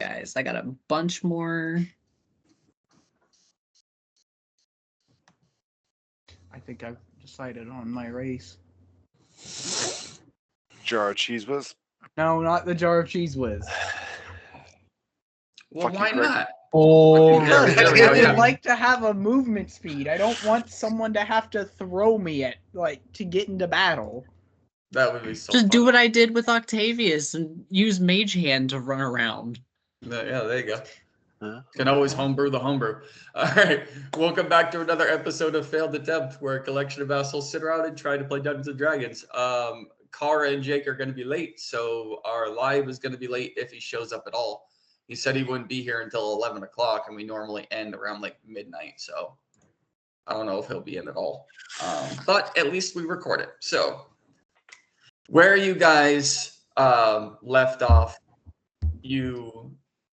guys. I got a bunch more. I think I've decided on my race. Jar of Cheese Whiz. No, not the jar of Cheese Whiz. Well, Fuck you, why Greg. not? Oh, Because There we I go, would yeah. like to have a movement speed. I don't want someone to have to throw me at to get into battle. That would be so just fun. do what I did with Octavius and use Mage Hand to run around. Yeah, there you go. Huh? Can always homebrew the homebrew. All right. Welcome back to another episode of Failed Attempt, where a collection of assholes sit around and try to play Dungeons and Dragons. Kara and Jake are going to be late, so our live is going to be late if he shows up at all. He said he wouldn't be here until 11 o'clock, and we normally end around like midnight, so I don't know if he'll be in at all. But at least we record it. So where you guys left off, you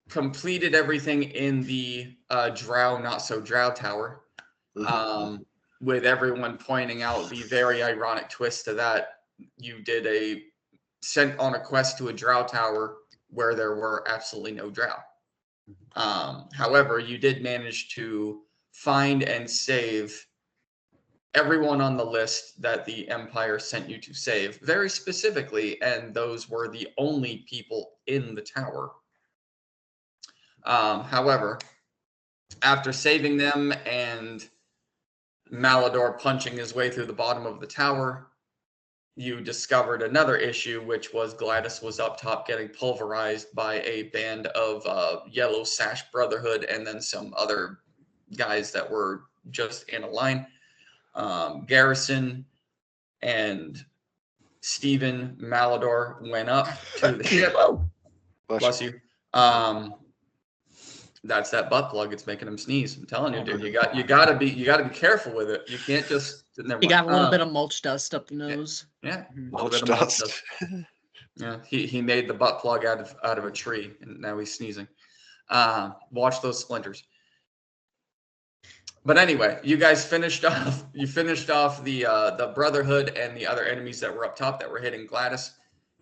completed everything in the Drow Not So Drow Tower, with everyone pointing out the very ironic twist to that. You did sent on a quest to a Drow Tower where there were absolutely no Drow. However, you did manage to find and save everyone on the list that the Empire sent you to save, very specifically, and those were the only people in the tower. However, after saving them and Malador punching his way through the bottom of the tower, you discovered another issue, which was Gladys was up top getting pulverized by a band of Yellow Sash Brotherhood and then some other guys that were just in a line. Garrison and Stephen Malador went up to the ship. Bless you. That's that butt plug. It's making him sneeze. I'm telling you, dude. You gotta be careful with it. You can't just. You got a little bit of mulch dust up the nose. Yeah, Mulch dust. Yeah, he made the butt plug out of a tree, and now he's sneezing. Watch those splinters. But anyway, you guys finished off. You finished off the Brotherhood and the other enemies that were up top that were hitting Gladys.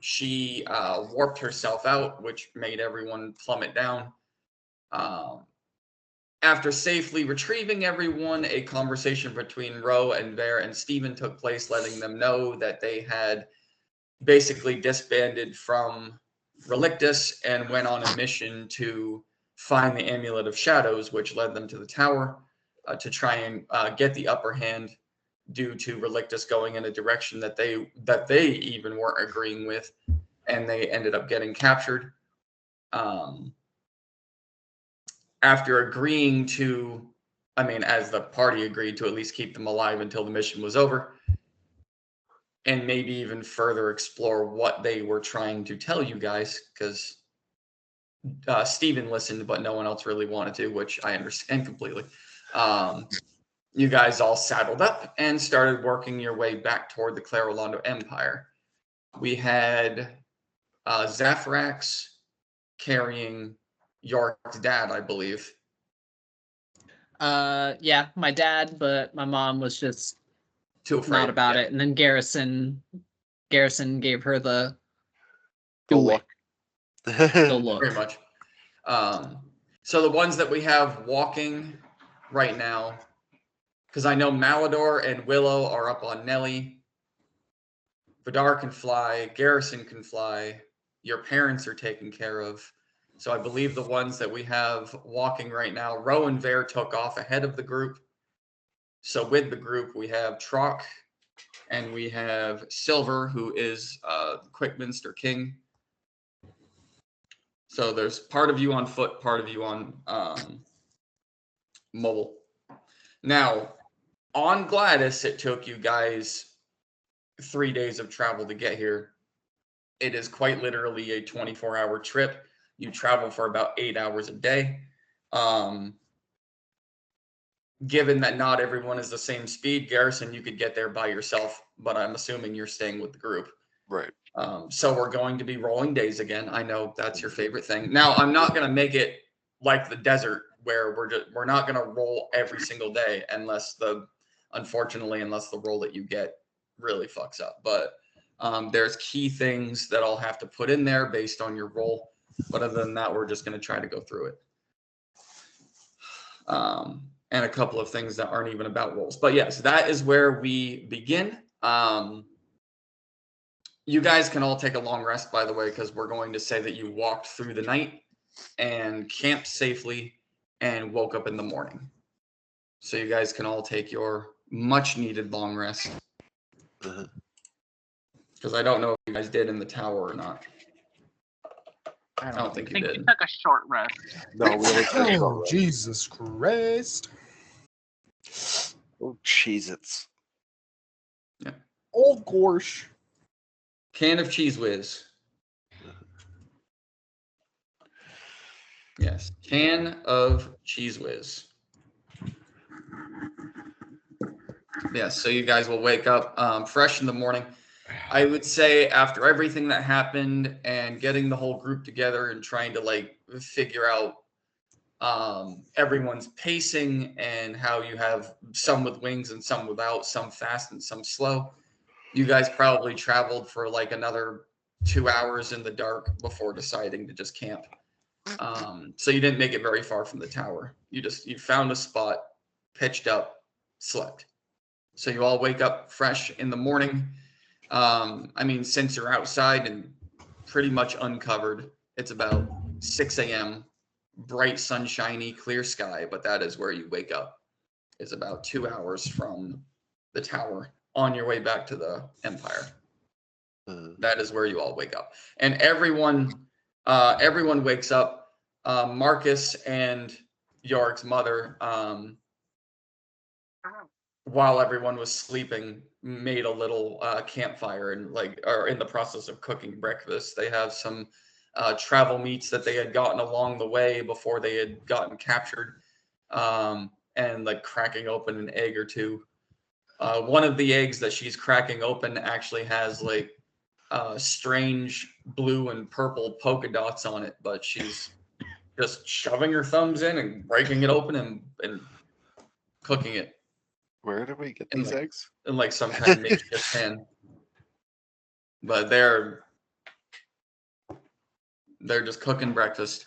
She warped herself out, which made everyone plummet down. After safely retrieving everyone, a conversation between Ro and Ver and Steven took place, letting them know that they had basically disbanded from Relictus and went on a mission to find the Amulet of Shadows, which led them to the tower to try and get the upper hand due to Relictus going in a direction that they even weren't agreeing with, and they ended up getting captured. After agreeing to, as the party agreed to at least keep them alive until the mission was over, and maybe even further explore what they were trying to tell you guys, because Steven listened, but no one else really wanted to, which I understand completely. You guys all saddled up and started working your way back toward the Clarolando Empire. We had Zaphrax carrying York's dad, I believe. Yeah, my dad, but my mom was just Too afraid. not about it. And then Garrison gave her the Good the look. Very much. So the ones that we have walking right now, because I know Malador and Willow are up on Nelly. Vidar can fly. Garrison can fly. Your parents are taken care of. So I believe the ones that we have walking right now, Ro and Ver took off ahead of the group. So with the group, we have Trock and we have Silver, who is Quickminster King. So there's part of you on foot, part of you on mobile. Now, on Gladys, it took you guys 3 days of travel to get here. It is quite literally a 24-hour trip. You travel for about 8 hours a day. Given that not everyone is the same speed, Garrison, you could get there by yourself, but I'm assuming you're staying with the group. Right. So we're going to be rolling days again. I know that's your favorite thing. Now, I'm not going to make it like the desert where we're not going to roll every single day unfortunately, unless the roll that you get really fucks up. But there's key things that I'll have to put in there based on your roll. But other than that, we're just going to try to go through it. And a couple of things that aren't even about rolls. But yes, that is where we begin. You guys can all take a long rest, by the way, because we're going to say that you walked through the night and camped safely and woke up in the morning. So you guys can all take your much needed long rest. Because I don't know if you guys did in the tower or not. I don't think you I think did. we took a short rest. No, we only took Oh, short rest. Jesus Christ. Oh, Cheez-Its. Old Gorsh. Can of Cheese Whiz. Yes, can of Cheese Whiz. Yes, so you guys will wake up fresh in the morning. I would say after everything that happened and getting the whole group together and trying to like figure out everyone's pacing and how you have some with wings and some without, some fast and some slow. You guys probably traveled for like another 2 hours in the dark before deciding to just camp. So you didn't make it very far from the tower. You found a spot, pitched up, slept. So you all wake up fresh in the morning. I mean, since you're outside and pretty much uncovered, it's about 6 a.m., bright, sunshiny, clear sky, but that is where you wake up. It's about 2 hours from the tower on your way back to the Empire. That is where you all wake up. And everyone wakes up. Marcus and Yorick's mother, while everyone was sleeping, made a little campfire and are in the process of cooking breakfast. They have some travel meats that they had gotten along the way before they had gotten captured, and like cracking open an egg or two. One of the eggs that she's cracking open actually has like strange blue and purple polka dots on it, but she's just shoving her thumbs in and breaking it open and cooking it. Where did we get In these like- eggs? in like some kind of makeshift pan. But they're just cooking breakfast.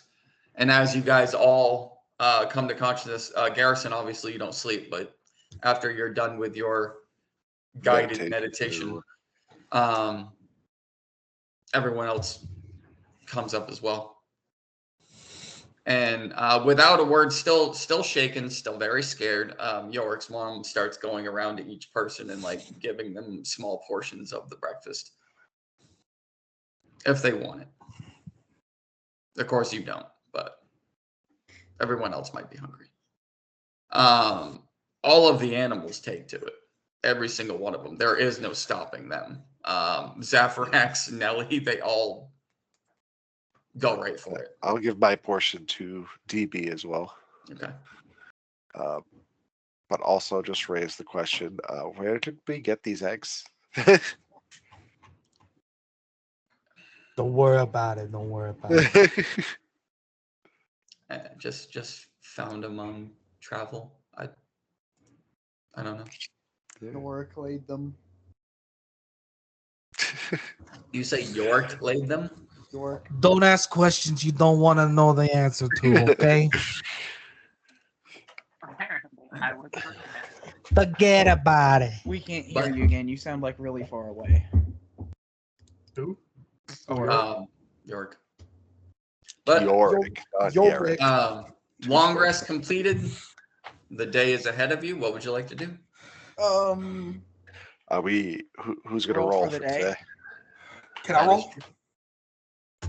And as you guys all come to consciousness, Garrison, obviously you don't sleep, but after you're done with your guided meditation, everyone else comes up as well. And without a word, still shaken, still very scared, Yorick's mom starts going around to each person and like giving them small portions of the breakfast if they want it. Of course you don't, but everyone else might be hungry. All of the animals take to it. Every single one of them. There is no stopping them. Zapharax, Nelly, they all go right for it. I'll give my portion to DB as well. Okay. But also just raise the question, where did we get these eggs? Don't worry about it. Don't worry about it. Just found them on travel. I don't know. Yorick laid them. You say York laid them? Yorick. Don't ask questions you don't want to know the answer to, okay? I was Forget about it. We can't hear But- you again. You sound like really far away. Who? York. But Yorick, not Yorick. Garrick. long rest completed. The day is ahead of you. What would you like to do? Who's gonna Roll roll for for the day. today? Can I roll?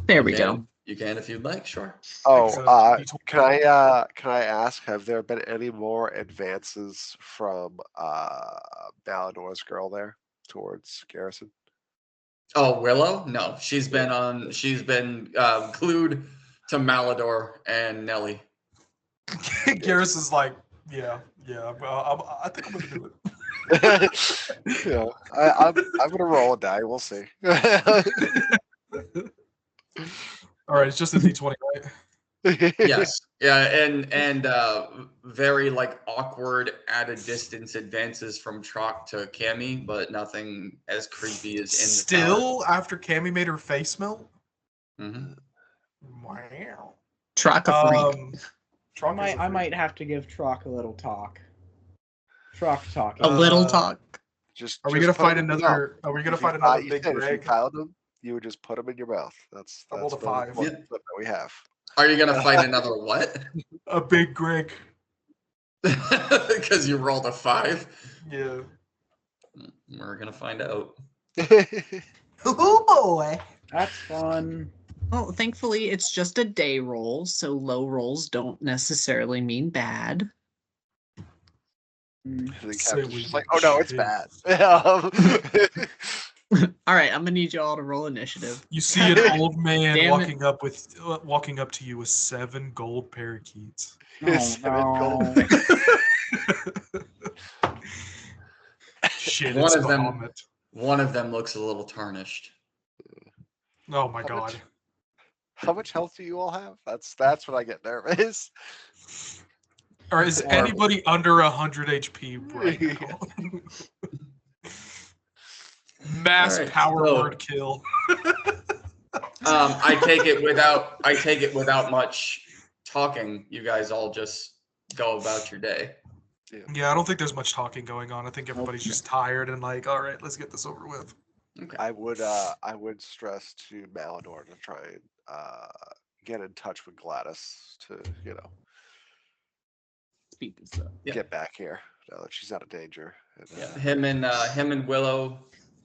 There we You go. can- You can if you'd like, sure. Oh, So, can I ask, have there been any more advances from Balador's girl there towards Garrison? Oh, Willow? No, she's been glued to Malador and Nelly. Garrison's like, yeah. I think I'm gonna do it. Yeah, I'm gonna roll a die. We'll see. All right, it's just a D20, right? Yes. Yeah, and very like awkward at a distance advances from Trock to Cammy, but nothing as creepy as in the tower. Still, after Cammy made her face melt? Mhm. Wow. Truck a freak. Truck is I a might have to give Trock a little talk. Trock talking. A little uh, talk. Are we Just gonna put 'em fight in your mouth. another? Are we gonna If you fight another you big said if you Greg? found them, you would just put them in your mouth. That's I rolled a really 5. what Yeah. equipment we have. Are you gonna fight another what? A big Greg. Because you rolled a 5. Yeah. We're gonna find out. Oh boy. That's fun. Well, thankfully, it's just a day roll, so low rolls don't necessarily mean bad. Mm. The Say captain's we just like, get oh no, it's shit. bad. All right, I'm gonna need you all to roll initiative. You see an old man Damn it. walking up to you with 7 gold parakeets. Oh, 7 gold. no. Shit, One it's of them- Bahamut. One of them looks a little tarnished. Oh my How god. much? How much health do you all have? That's when I get nervous. Or is Horrible. anybody under 100 HP right now? Mass Alright, power so- word kill. I take it without much talking. You guys all just go about your day. Yeah, I don't think there's much talking going on. I think everybody's just tired and like, all right, let's get this over with. Okay. I would stress to Malador to try and get in touch with Gladys to, Speed this up. Yeah. get back here now that she's out of danger. And, Yeah, him and Willow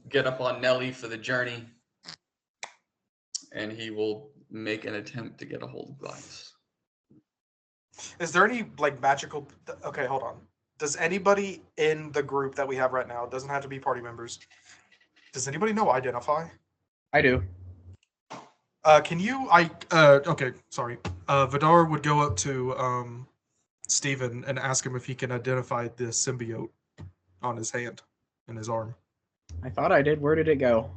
get up on Nelly for the journey, and he will make an attempt to get a hold of Gladys. Is there any like magical? Okay, hold on. Does anybody in the group that we have right now, it doesn't have to be party members, does anybody know Identify? I do. Can you? Okay, sorry. Vidar would go up to Steven and ask him if he can identify the symbiote on his hand and his arm. I thought I did. Where did it go?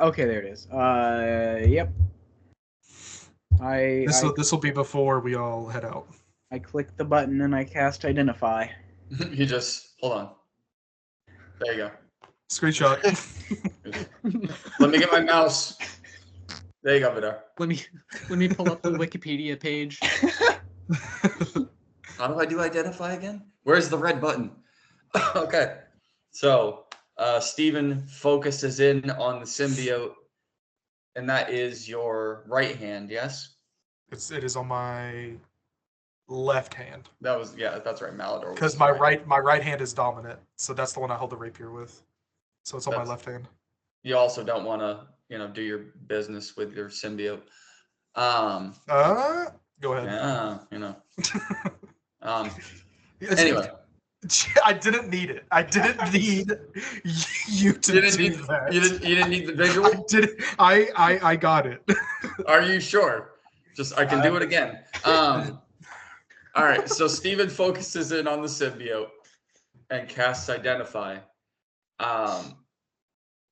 Okay, there it is. Yep. This will be before we all head out. I click the button and I cast Identify. You just hold on. There you go. Screenshot. Let me get my mouse. There you go, Vidar. Let me pull up the Wikipedia page. How do I do identify again? Where's the red button? Okay. So Steven focuses in on the symbiote, and that is your right hand, yes? It is on my left hand That's right, Malador. because my right hand is dominant, so that's the one I hold the rapier with. So it's on my left hand. You also don't want to, do your business with your symbiote. Go ahead. Yeah, It's- anyway. I didn't need it. I didn't need you to do that. You didn't need the visual? I got it. Are you sure? I can do it again. All right, so Steven focuses in on the symbiote and casts Identify.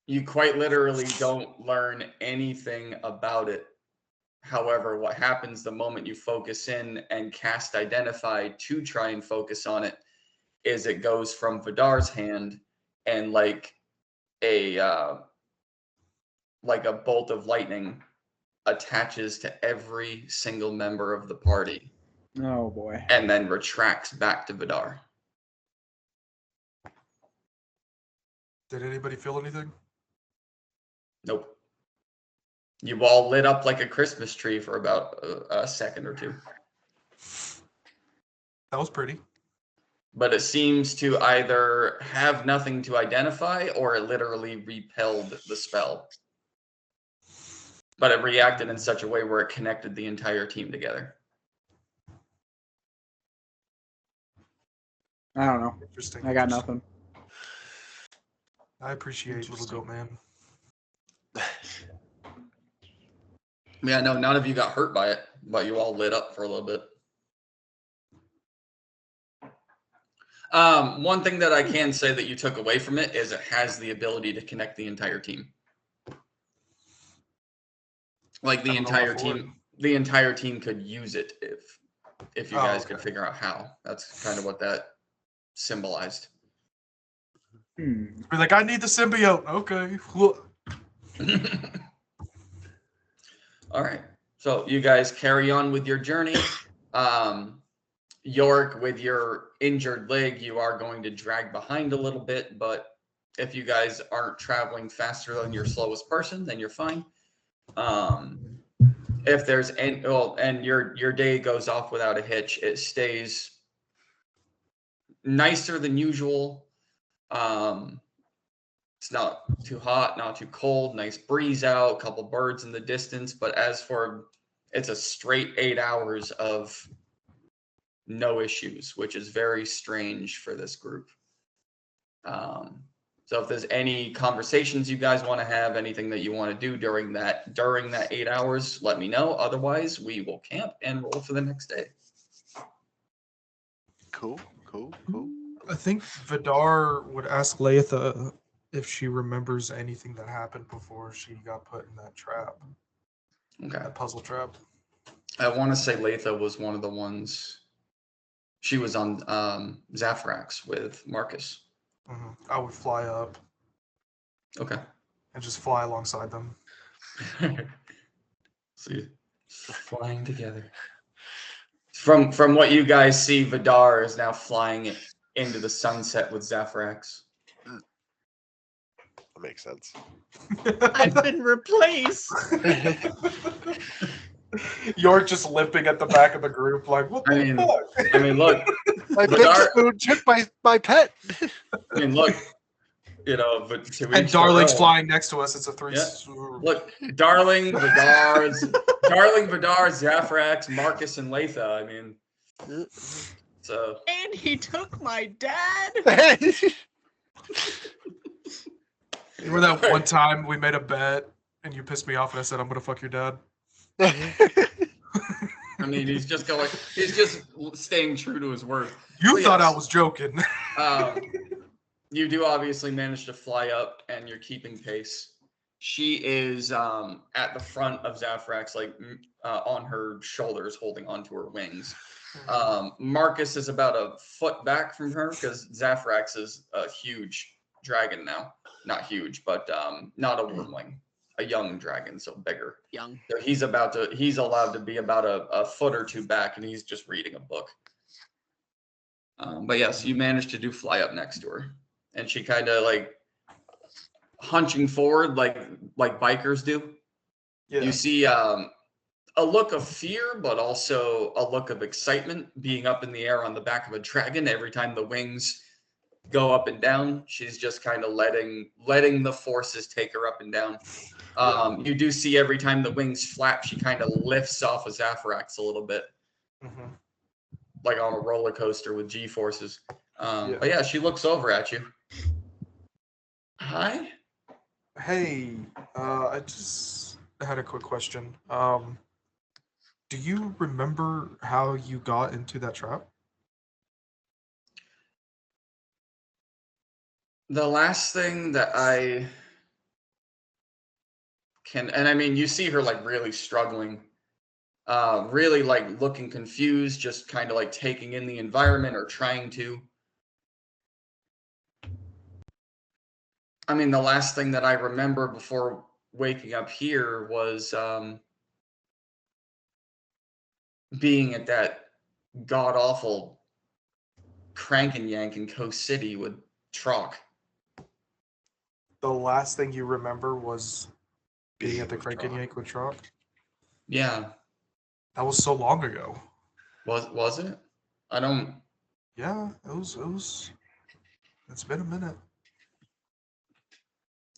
You quite literally don't learn anything about it. However, what happens the moment you focus in and cast Identify to try and focus on it is it goes from Vidar's hand and like a bolt of lightning attaches to every single member of the party Oh boy. and then retracts back to Vidar. Did anybody feel anything? Nope. You all lit up like a Christmas tree for about a second or two. That was pretty. But it seems to either have nothing to identify or it literally repelled the spell. But it reacted in such a way where it connected the entire team together. I don't know. Interesting. I got nothing. I appreciate Little Goat Man. Yeah, no, none of you got hurt by it, but you all lit up for a little bit. One thing that I can say that you took away from it is it has the ability to connect the entire team. Like the entire team could use it if you guys could figure out how. That's kind of what that symbolized. Be like, I need the symbiote. Okay. All right. So you guys carry on with your journey. York, with your injured leg, you are going to drag behind a little bit, but if you guys aren't traveling faster than your slowest person, then you're fine. If there's any, well, and your day goes off without a hitch, it stays nicer than usual. It's not too hot, not too cold, nice breeze out, a couple birds in the distance. But as for, it's a straight 8 hours of no issues, which is very strange for this group. So if there's any conversations you guys want to have, anything that you want to do during that 8 hours, let me know. Otherwise, we will camp and roll for the next day. Cool. I think Vidar would ask Latha if she remembers anything that happened before she got put in that trap, Okay. that puzzle trap. I want to say Latha was one of the ones. She was on Zaphrax with Marcus. I would fly up Okay. and just fly alongside them. See, flying together. From what you guys see, Vidar is now flying into the sunset with Zaphrax. That makes sense. I've been replaced. You're just limping at the back of the group, like, what the fuck? I mean, look, My big Vidar, spoon took my pet. I mean, look, you know, but to And each their Darling's own. flying next to us. It's a three. Yeah. Look, Darling, Vidar, Zaphrax, Marcus, and Latha. I mean, so And he took my dad. Remember that one time we made a bet and you pissed me off and I said, I'm going to fuck your dad? I mean, he's just staying true to his word. You So, thought yes. I was joking. You do obviously manage to fly up, and you're keeping pace. She is at the front of Zaphrax, like on her shoulders, holding onto her wings. Marcus is about a foot back from her because Zaphrax is a huge dragon now. Not huge, but not a wormling. A young dragon, so bigger. Young. So he's allowed to be about a foot or two back, and he's just reading a book. But yes, you managed to do fly up next to her, and she kind of like hunching forward, like bikers do. Yeah. You see a look of fear, but also a look of excitement, being up in the air on the back of a dragon. Every time the wings go up and down, she's just kind of letting the forces take her up and down. You do see every time the wings flap, she kind of lifts off of Zaphrax a little bit, like on a roller coaster with G-forces. But yeah, she looks over at you. Hi. Hey, I just had a quick question. Do you remember how you got into that trap? The last thing that I can, and I mean, you see her like really struggling, really like looking confused, just kind of like taking in the environment or trying to. I mean, the last thing that I remember before waking up here was being at that god awful crank and yank in Coast City with Trock. The last thing you remember was being at the Crank and Yank with Trump? Yeah. That was so long ago. Was it? I don't. Yeah, it was. It's been a minute.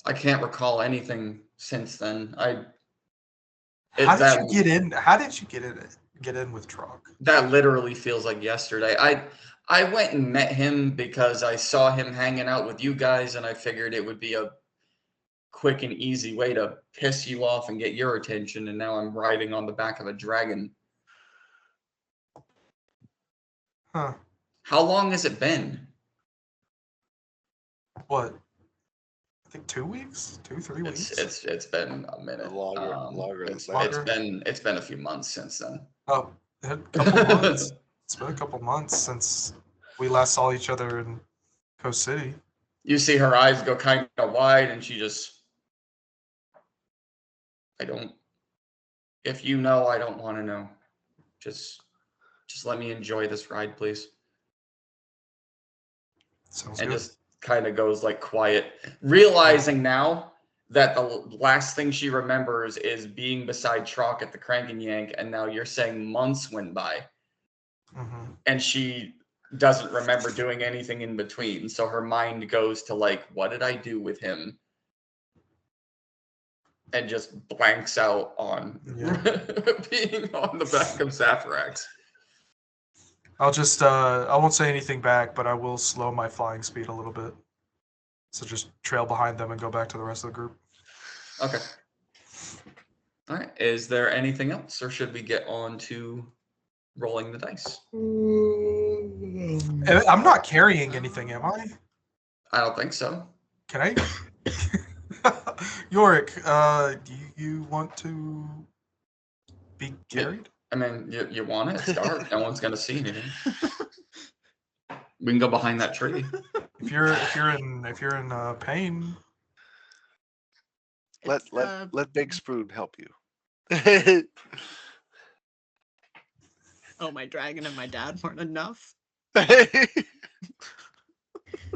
I can't recall anything since then. How did you get in? How did you get in with Trock? That literally feels like yesterday. I went and met him because I saw him hanging out with you guys, and I figured it would be a quick and easy way to piss you off and get your attention. And now I'm riding on the back of a dragon. Huh. How long has it been? What? I think 2 weeks, 3 weeks. It's been a minute. Longer than It's that. it's been a few months since then. Oh, a couple months. It's been a couple months since we last saw each other in Coast City. You see her eyes go kind of wide, and she just, I don't If you know, I don't want to know. Just let me enjoy this ride, please. Sounds And good. just kind of goes like quiet, realizing now that the last thing she remembers is being beside Trock at the Crank and Yank, and now you're saying months went by, and she doesn't remember doing anything in between. So her mind goes to like, what did I do with him? And just blanks out on being on the back of Zaphrax. I'll just I won't say anything back, but I will slow my flying speed a little bit. So just trail behind them and go back to the rest of the group. Okay. All right. Is there anything else, or should we get on to rolling the dice? I'm not carrying anything, am I? I don't think so. Can I? Yorick, do you want to be carried? I mean, you want it? It's dark. No one's gonna see anything. We can go behind that tree. If you're in pain, Let Big Spoon help you. Oh, my dragon and my dad weren't enough.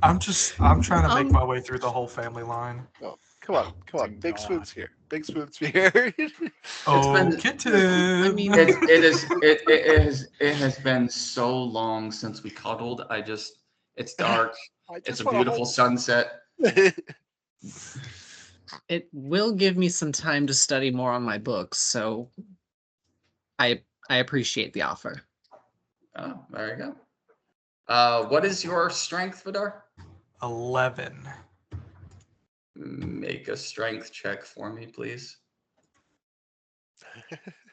I'm trying to make my way through the whole family line. Oh, come on. Big Spoon's here. Big Spoon's here. Oh, been- kitten! I mean, It has been so long since we cuddled. It's dark. It's a beautiful sunset. it will give me some time to study more on my books, so I appreciate the offer. Oh, there you go. What is your strength, Vidar? 11. Make a strength check for me, please.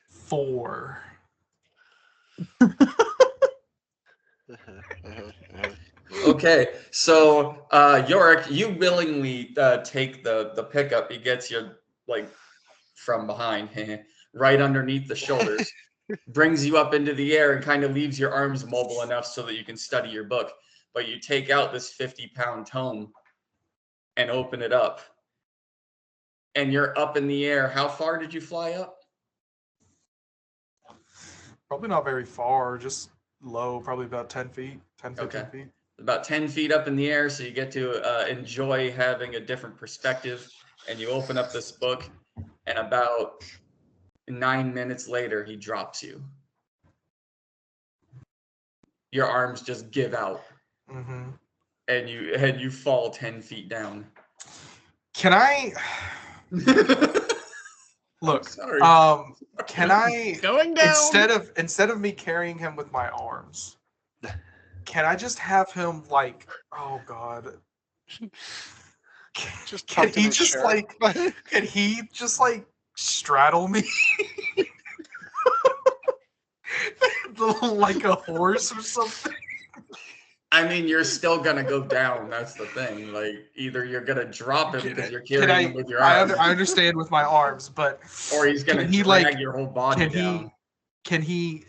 4. Okay, so Yorick, you willingly take the pickup. He gets you like from behind, right underneath the shoulders, brings you up into the air, and kind of leaves your arms mobile enough so that you can study your book. But you take out this 50-pound tome and open it up, and you're up in the air. How far did you fly up? Probably not very far, just low, probably about 10 feet, 10, 15 Okay. feet. About 10 feet up in the air, so you get to enjoy having a different perspective. And you open up this book, and about 9 minutes later, he drops you. Your arms just give out, and you fall 10 feet down. Can I look? Sorry. Can I Going down. instead of me carrying him with my arms, can I just have him like? Oh God. Just Can tucked in he his just shirt. like? Can he just like straddle me? Like a horse or something? I mean, you're still gonna go down. That's the thing. Like, either you're gonna drop him because you're carrying him with your arms, I understand with my arms, but or he's gonna can he, drag like, your whole body down. Can he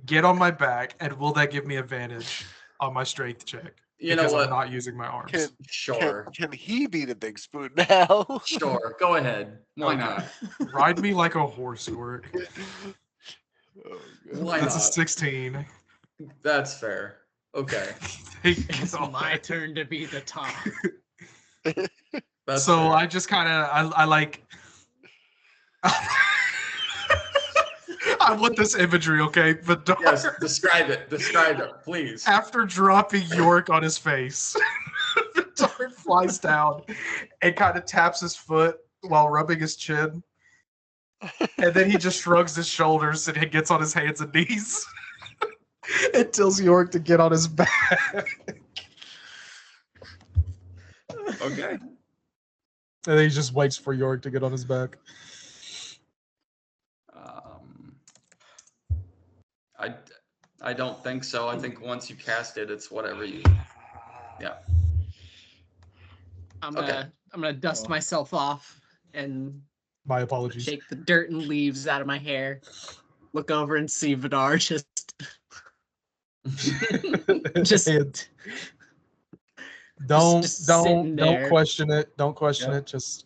get on my back, and will that give me advantage on my strength check? You know Because what? I'm not using my arms. Sure. Can he be the Big Spoon now? Sure. Go ahead. Why Okay. not? Ride me like a horse, Yorick. Oh, Why That's a not? 16. That's fair. Okay. It's my turn to be the top. That's So fair. I just kind of I like. I want this imagery, okay? But Yes, describe it. Describe it, please. after dropping York on his face, Vidar flies down and kind of taps his foot while rubbing his chin. And then he just shrugs his shoulders and he gets on his hands and knees and tells York to get on his back. Okay. And then he just waits for York to get on his back. I don't think so. I think once you cast it, it's whatever you. Yeah. I'm Okay. gonna dust myself off and My apologies. shake the dirt and leaves out of my hair. Look over and see Vidar just And don't sitting there. question it. Don't question Yeah. it. Just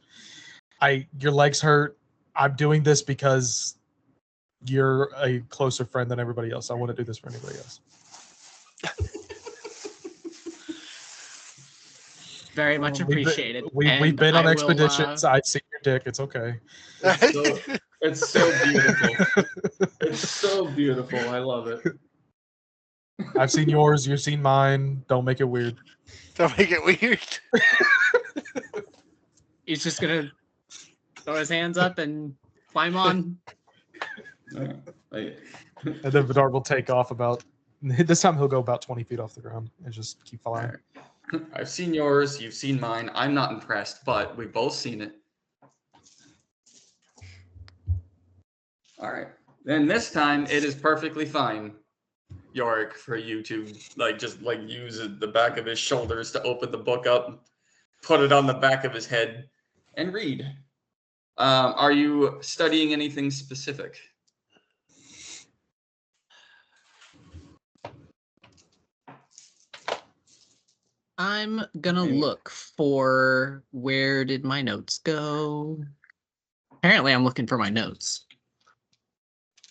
your legs hurt. I'm doing this because you're a closer friend than everybody else. I wouldn't do this for anybody else. Very much appreciated. We've And been on I will, expeditions. I've seen your dick. It's okay. It's so beautiful. It's so beautiful. I love it. I've seen yours. You've seen mine. Don't make it weird. Don't make it weird. He's just gonna throw his hands up and climb on. And And then Vidar will take off about. This time he'll go about 20 feet off the ground and just keep flying. I've seen yours. You've seen mine. I'm not impressed, but we've both seen it. All right. Then this time it is perfectly fine, Yorick, for you to just use the back of his shoulders to open the book up, put it on the back of his head, and read. Are you studying anything specific? I'm gonna look for, where did my notes go? Apparently I'm looking for my notes.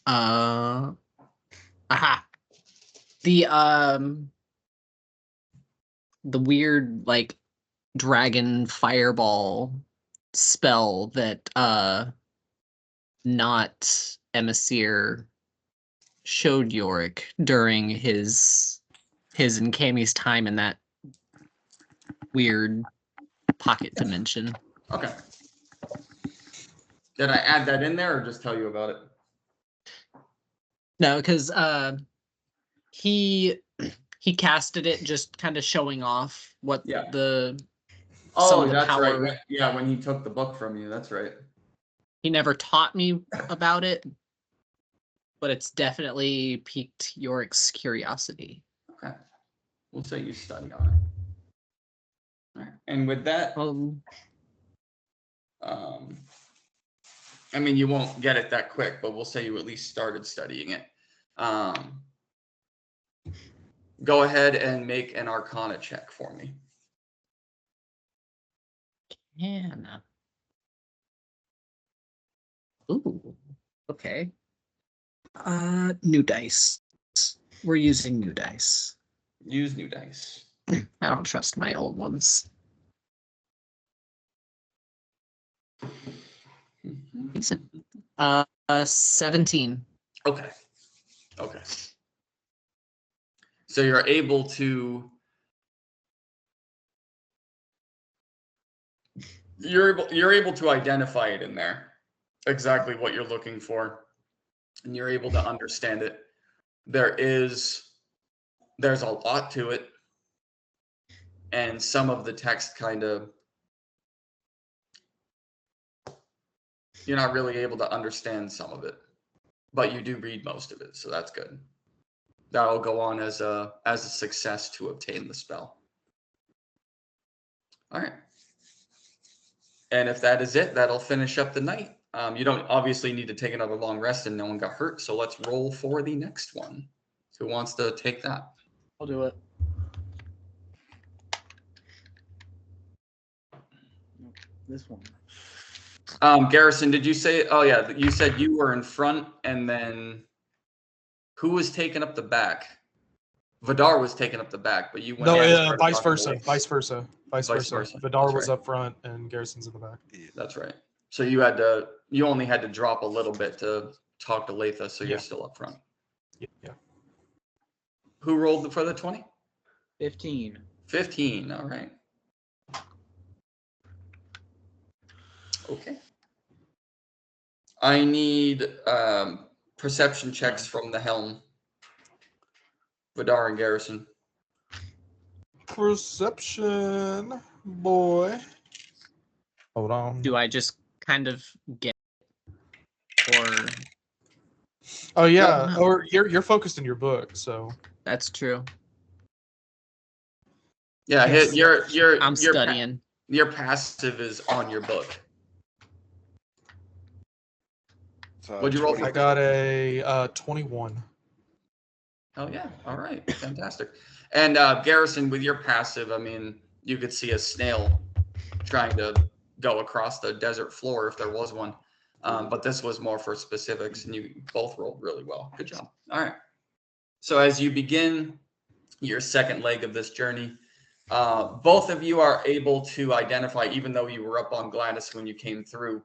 Aha. The weird dragon fireball spell that not Emissir showed Yorick during his and Cammy's time in that weird pocket dimension. Okay. Did I add that in there or just tell you about it? No, because he casted it just kind of showing off what some of the that's power. right. Yeah, when he took the book from you, that's right. He never taught me about it, but it's definitely piqued Yorick's curiosity. Okay. We'll say you study on it. All right. And with that, I mean, you won't get it that quick, but we'll say you at least started studying it. Go ahead and make an Arcana check for me. Arcana. Ooh, okay. New dice. We're using new dice. Use new dice. I don't trust my old ones. Decent. 17. Okay. Okay. So you're able to identify it in there, exactly what you're looking for, and you're able to understand it. There's a lot to it, and some of the text kind of you're not really able to understand some of it, but you do read most of it, so that's good. That'll go on as a success to obtain the spell. All right. And if that is it, that'll finish up the night. You don't obviously need to take another long rest and no one got hurt, so let's roll for the next one. Who wants to take that? I'll do it. This one. Garrison, did you say, oh yeah, you said you were in front and then who was taking up the back? Vidar was taking up the back, but you went. No, vice versa. Vidar was up front and Garrison's in the back. That's right. So you only had to drop a little bit to talk to Latha, so you're still up front. Yeah. Who rolled for the 20? 15. 15, all right. Okay. I need perception checks from the helm. Vidar and Garrison. Perception, boy. Hold on. Do I just kind of get, or? Oh yeah, No. or you're focused in your book, so. That's true. Yeah, I'm studying. Your passive is on your book. What'd you roll for? I got a 21. Oh yeah, all right, fantastic. And Garrison, with your passive, I mean, you could see a snail trying to go across the desert floor if there was one. But this was more for specifics, and you both rolled really well. Good job. All right. So as you begin your second leg of this journey, both of you are able to identify, even though you were up on Gladys when you came through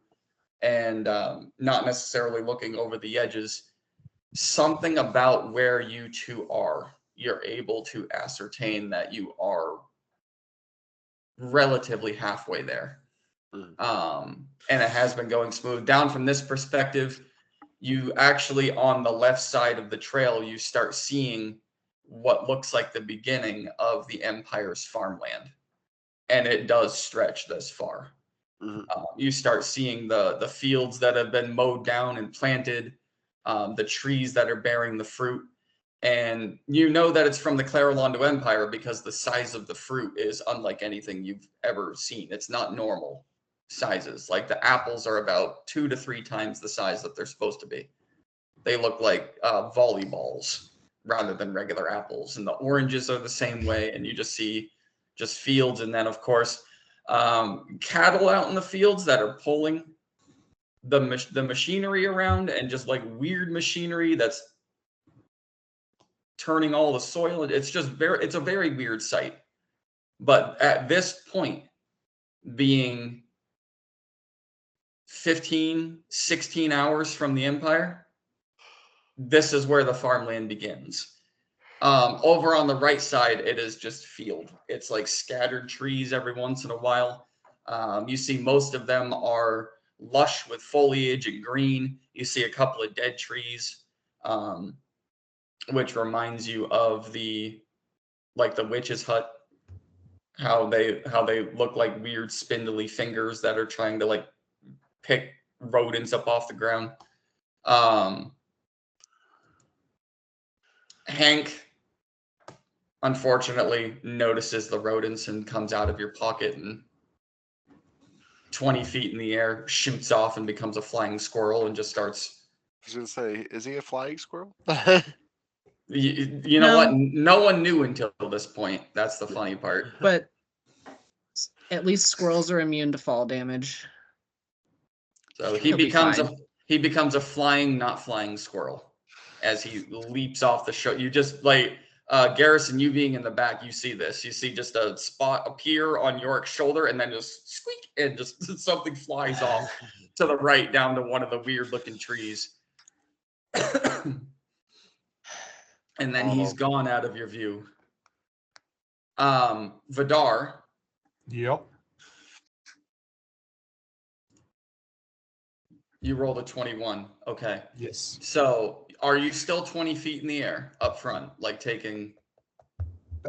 and not necessarily looking over the edges, something about where you two are. You're able to ascertain that you are relatively halfway there. And it has been going smooth. Down from this perspective, you actually, on the left side of the trail, you start seeing what looks like the beginning of the Empire's farmland. And it does stretch this far. You start seeing the fields that have been mowed down and planted, the trees that are bearing the fruit. And you know that it's from the Clarilondo Empire because the size of the fruit is unlike anything you've ever seen. It's not normal sizes. Like the apples are about 2 to 3 times the size that they're supposed to be. They look like volleyballs rather than regular apples. And the oranges are the same way. And you just see just fields. And then, of course, cattle out in the fields that are pulling the machinery around, and just like weird machinery that's turning all the soil. It's a very weird sight. But at this point, being 15, 16 hours from the Empire, this is where the farmland begins. Over on the right side, it is just field. It's like scattered trees every once in a while. You see most of them are lush with foliage and green. You see a couple of dead trees, which reminds you of the witch's hut. How they look like weird spindly fingers that are trying to like pick rodents up off the ground. Hank, unfortunately, notices the rodents and comes out of your pocket and 20 feet in the air shoots off and becomes a flying squirrel and just starts. I was gonna say, is he a flying squirrel? You know what? No one knew until this point. That's the funny part. But at least squirrels are immune to fall damage. So he becomes a flying, not flying squirrel as he leaps off the show. You just like Garrison, you being in the back, you see this. You see just a spot appear on Yorick's shoulder, and then just squeak, and just something flies off to the right down to one of the weird-looking trees. And then he's gone out of your view. Vidar. Yep. You rolled a 21. Okay. Yes. So are you still 20 feet in the air up front, like taking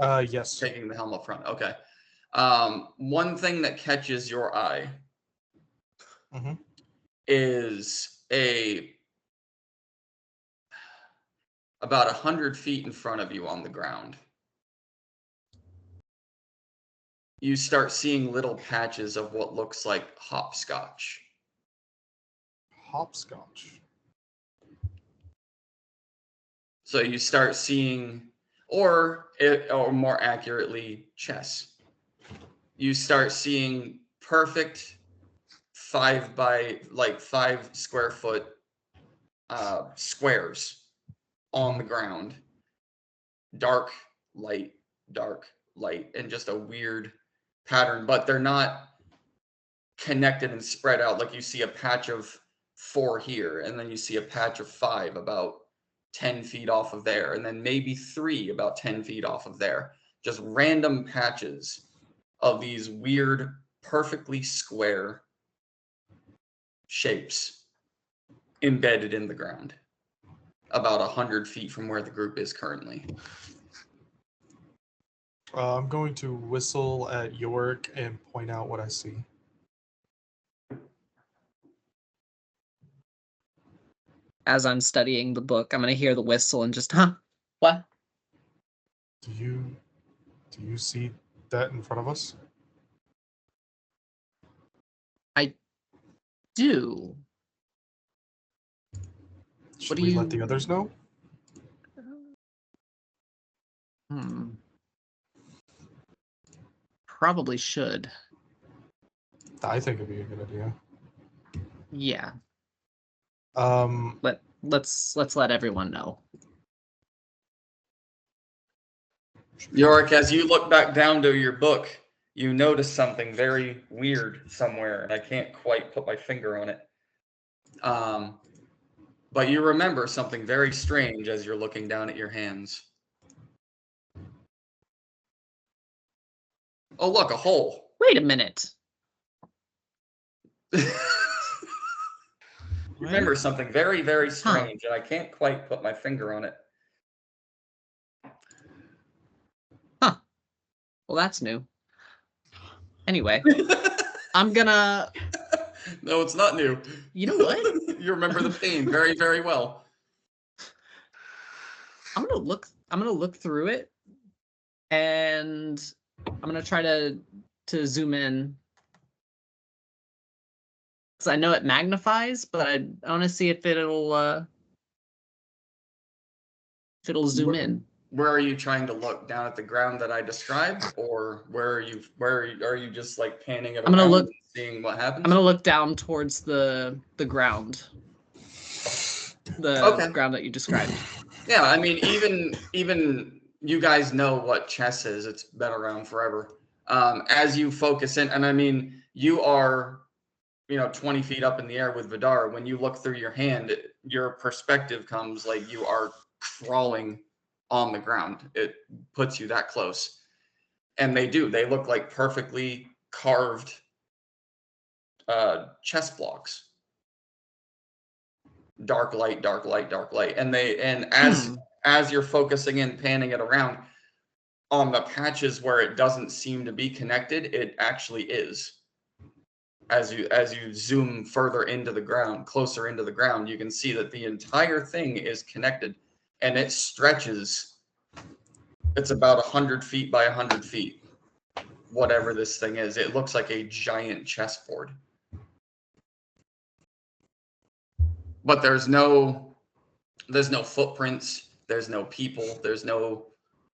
Yes. taking the helm up front? Okay. One thing that catches your eye is about 100 feet in front of you on the ground. You start seeing little patches of what looks like hopscotch. Hopscotch. So you start seeing, or more accurately, chess. You start seeing perfect 5 square foot squares on the ground. Dark, light, and just a weird pattern, but they're not connected and spread out. Like you see a patch of 4 here, and then you see a patch of 5 about 10 feet off of there, and then maybe 3 about 10 feet off of there. Just random patches of these weird, perfectly square shapes embedded in the ground about 100 feet from where the group is currently. I'm going to whistle at Yorick and point out what I see. As I'm studying the book, I'm going to hear the whistle and just, what? Do you see that in front of us? I do. Should we let the others know? Probably should. I think it'd be a good idea. Yeah. Let's let everyone know. Yorick, as you look back down to your book, you notice something very weird somewhere, and I can't quite put my finger on it. But you remember something very strange as you're looking down at your hands. Oh, look, a hole. Wait a minute. Remember something very, very strange, and I can't quite put my finger on it. Huh. Well, that's new. Anyway, I'm gonna... No, it's not new. You know what? You remember the pain very, very well. I'm gonna look through it, and I'm gonna try to zoom in. Because I know it magnifies, but I want to see if it'll zoom in. Where are you trying to look? Down at the ground that I described, or where are you just like panning it I'm gonna around look, and seeing what happens? I'm gonna look down towards the ground. The ground that you described. Yeah, I mean, even you guys know what chess is. It's been around forever. As you focus in, and I mean, you are, 20 feet up in the air with Vidar. When you look through your hand, your perspective comes like you are crawling on the ground. It puts you that close. And they do. They look like perfectly carved chess blocks. Dark light, dark light, dark light. And as you're focusing in, panning it around, on the patches where it doesn't seem to be connected, it actually is. As you zoom further into the ground, closer into the ground, you can see that the entire thing is connected, and it stretches. It's about 100 feet by 100 feet. Whatever this thing is, it looks like a giant chessboard. But there's no footprints, there's no people, there's no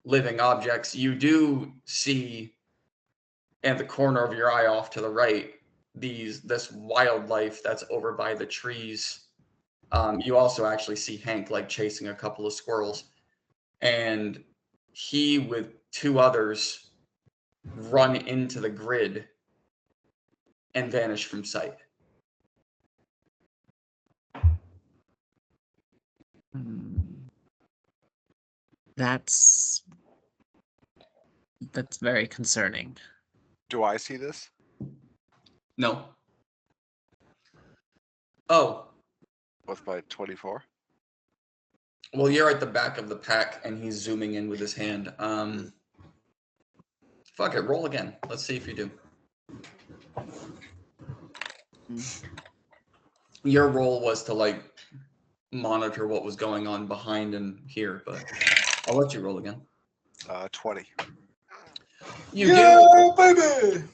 living objects. You do see at the corner of your eye off to the right this wildlife that's over by the trees. You also actually see Hank like chasing a couple of squirrels, and he with two others run into the grid and vanish from sight. That's very concerning. Do I see this? No. Oh. With my 24? Well, you're at the back of the pack, and he's zooming in with his hand. Fuck it, roll again. Let's see if you do. Your role was to like monitor what was going on behind and here, but I'll let you roll again. 20. Baby!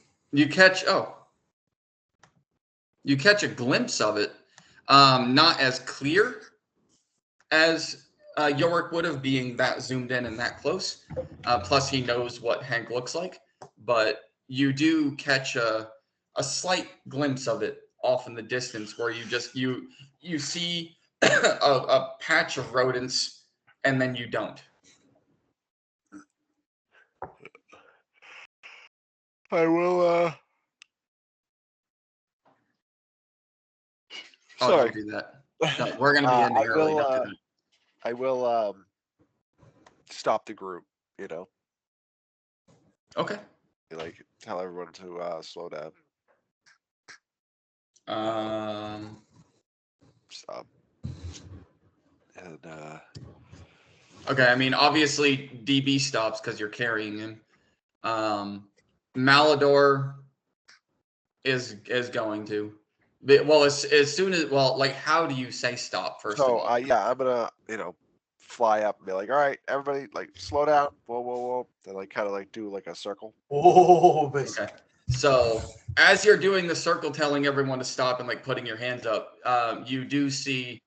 You catch a glimpse of it, not as clear as Yorick would have, being that zoomed in and that close. Plus, he knows what Hank looks like, but you do catch a slight glimpse of it off in the distance, where you see a patch of rodents, and then you don't. I will. Sorry. Don't do that. No, we're gonna be ending early. Don't do that. I will stop the group. Okay. Like tell everyone to slow down. Stop. And Okay, I mean, obviously DB stops because you're carrying him. Malador is going to. Well, as soon as like, how do you say stop first? So I'm gonna fly up and be like, all right, everybody, like slow down, whoa, whoa, whoa. Then like kind of like do like a circle. Oh, okay. So as you're doing the circle, telling everyone to stop and like putting your hands up, you do see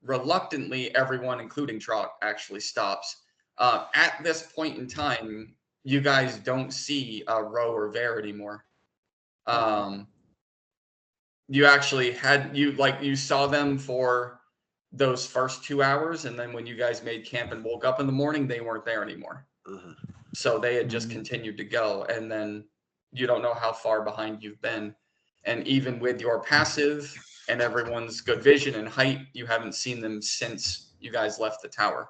reluctantly everyone, including Trot, actually stops. At this point in time, you guys don't see Roe or Ver anymore. you actually had you saw them for those first 2 hours, and then when you guys made camp and woke up in the morning, they weren't there anymore. So they had just continued to go, and then you don't know how far behind you've been. And even with your passive and everyone's good vision and height, you haven't seen them since you guys left the tower.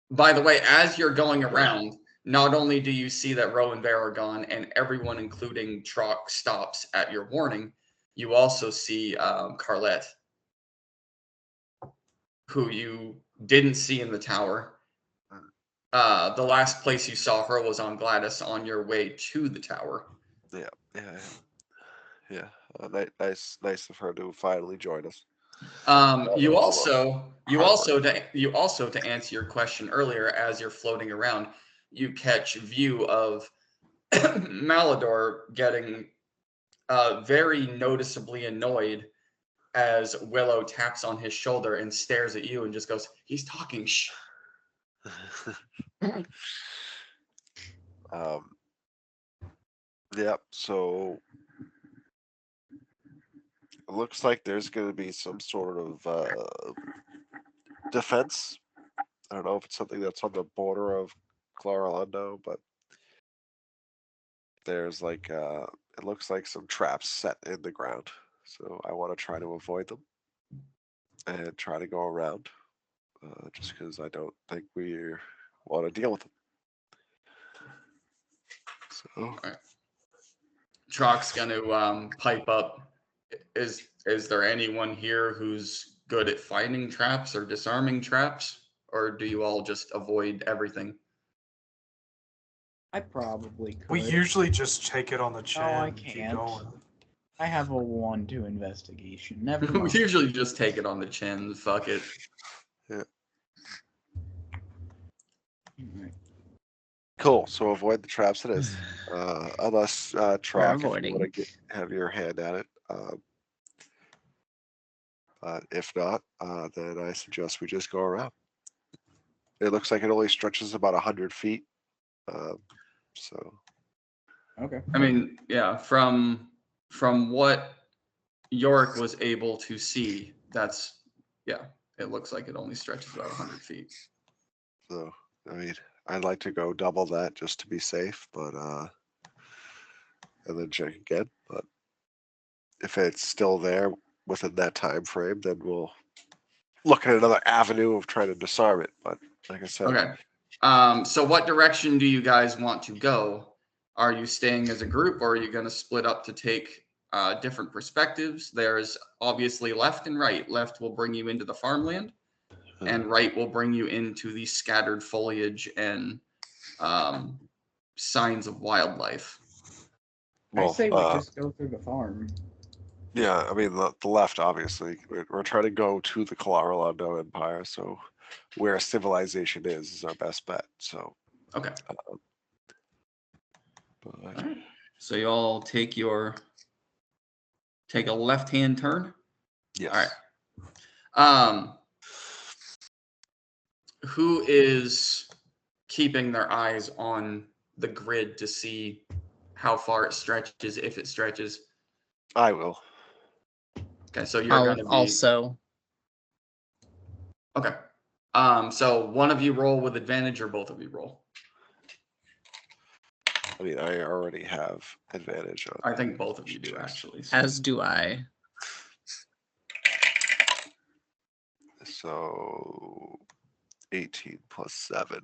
By the way, as you're going around, not only do you see that Roe and Bear are gone and everyone, including Trock, stops at your warning, you also see Carlette, who you didn't see in the tower. The last place you saw her was on Gladys on your way to the tower. Yeah. Nice of her to finally join us. You also to answer your question earlier, as you're floating around, you catch view of Malador getting very noticeably annoyed as Willow taps on his shoulder and stares at you and just goes, "He's talking, shh." Yep, so it looks like there's going to be some sort of defense. I don't know if it's something that's on the border of Claralando, but there's like it looks like some traps set in the ground. So I want to try to avoid them and try to go around, just because I don't think we want to deal with them. So right. Trock's going to pipe up. Is there anyone here who's good at finding traps or disarming traps, or do you all just avoid everything? I probably could. We usually just take it on the chin. I and keep can't. going. I have a 1-2 investigation. Never We mind. usually just take it on the chin. Fuck it. yeah, Alright. cool. So avoid the traps. It is, unless Trock, if you avoiding. want to have your hand at it. But if not, then I suggest we just go around. It looks like it only stretches about 100 feet. So Okay. I mean, yeah, from what Yorick was able to see, it looks like it only stretches about 100 feet. So, I mean, I'd like to go double that just to be safe, but and then check again. But if it's still there within that time frame, then we'll look at another avenue of trying to disarm it. But like I said, Okay. So what direction do you guys want to go? Are you staying as a group, or are you going to split up to take different perspectives? There's obviously left and right. Left will bring you into the farmland, and right will bring you into the scattered foliage and signs of wildlife. I say we just go through the farm. yeah, I mean the left, obviously. We're trying to go to the Claralando Empire, so where civilization is our best bet. So Okay. but, All right. So you all take a left-hand turn. yes. All right. Who is keeping their eyes on the grid to see how far it stretches, if it stretches? I will. Okay, so you're going to be also. Okay. So one of you roll with advantage, or both of you roll? I mean, I already have advantage on. I think both of you do, actually. So. As do I. So 18 plus 7.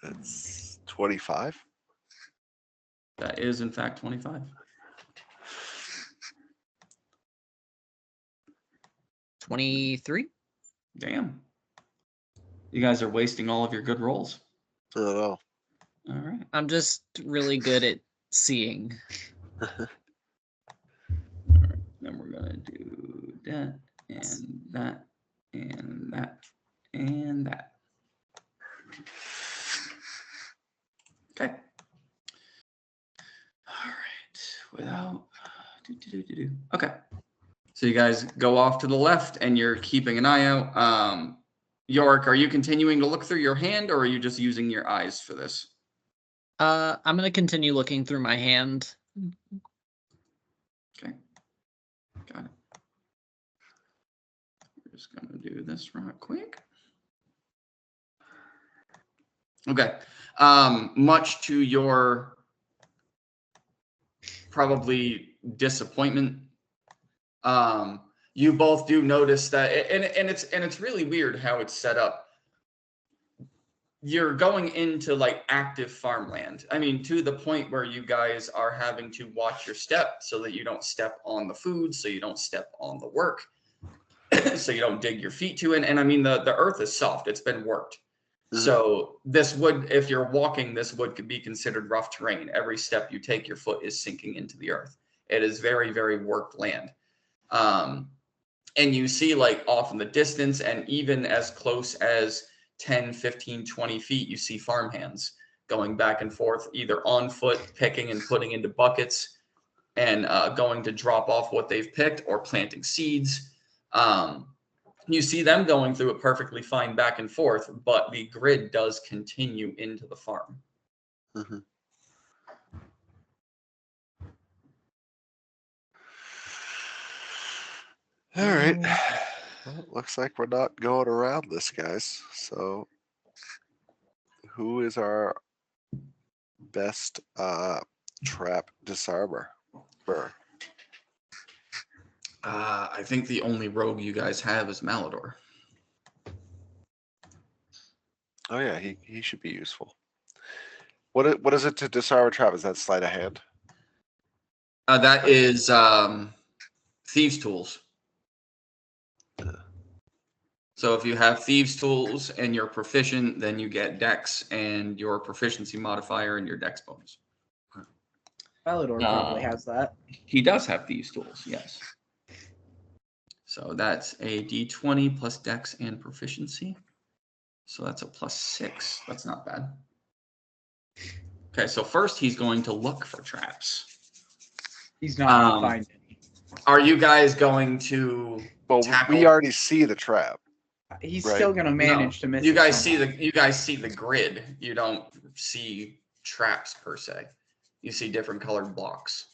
It's 25. That is, in fact, 25. 23. Damn. You guys are wasting all of your good rolls. I don't know. All right. I'm just really good at seeing. All right. Then we're going to do that, and that, and that, and that. Okay. All right. Without. Okay. So you guys go off to the left, and you're keeping an eye out. Yorick, are you continuing to look through your hand, or are you just using your eyes for this? I'm gonna continue looking through my hand. gonna do this real quick. Okay. Much to your probably disappointment, you both do notice that, and it's really weird how it's set up. You're going into like active farmland. I mean, to the point where you guys are having to watch your step so that you don't step on the food, so you don't step on the work, so you don't dig your feet to it. And I mean, the earth is soft. It's been worked. So this would, if you're walking, this would be considered rough terrain. Every step you take, your foot is sinking into the earth. It is very, very worked land. And you see like off in the distance and even as close as 10, 15, 20 feet, you see farmhands going back and forth, either on foot, picking and putting into buckets and going to drop off what they've picked or planting seeds. You see them going through it perfectly fine back and forth, but the grid does continue into the farm. Mhm. All right. Well, it looks like we're not going around this, guys. So, who is our best trap disarmer? I think the only rogue you guys have is Malador. Oh yeah, he should be useful. What is it to disarm a trap? Is that sleight of hand? That is thieves' tools. So if you have thieves' tools and you're proficient, then you get dex and your proficiency modifier and your dex bonus. Malador probably has that. He does have thieves' tools, yes. So that's a d20 plus dex and proficiency. So that's a +6. That's not bad. Okay, so first he's going to look for traps. He's not going to find any. Are you guys going to Well, tackle? we already see the trap. He's Right. still going to manage to miss. You it guys somehow. you guys see the grid. You don't see traps per se. You see different colored blocks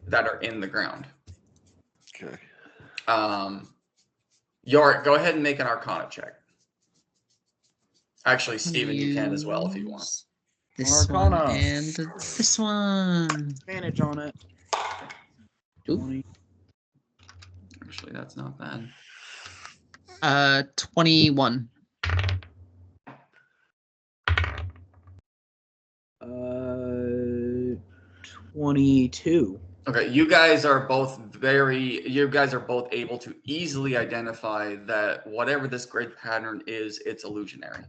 that are in the ground. Okay. Yorick, go ahead and make an Arcana check. Actually, Steven, you can as well if you want. This one Arcana. and this one. Manage on it. Ooh. 20. Actually, that's not bad. 21. 22. Okay, you guys are both able to easily identify that whatever this grid pattern is, it's illusionary.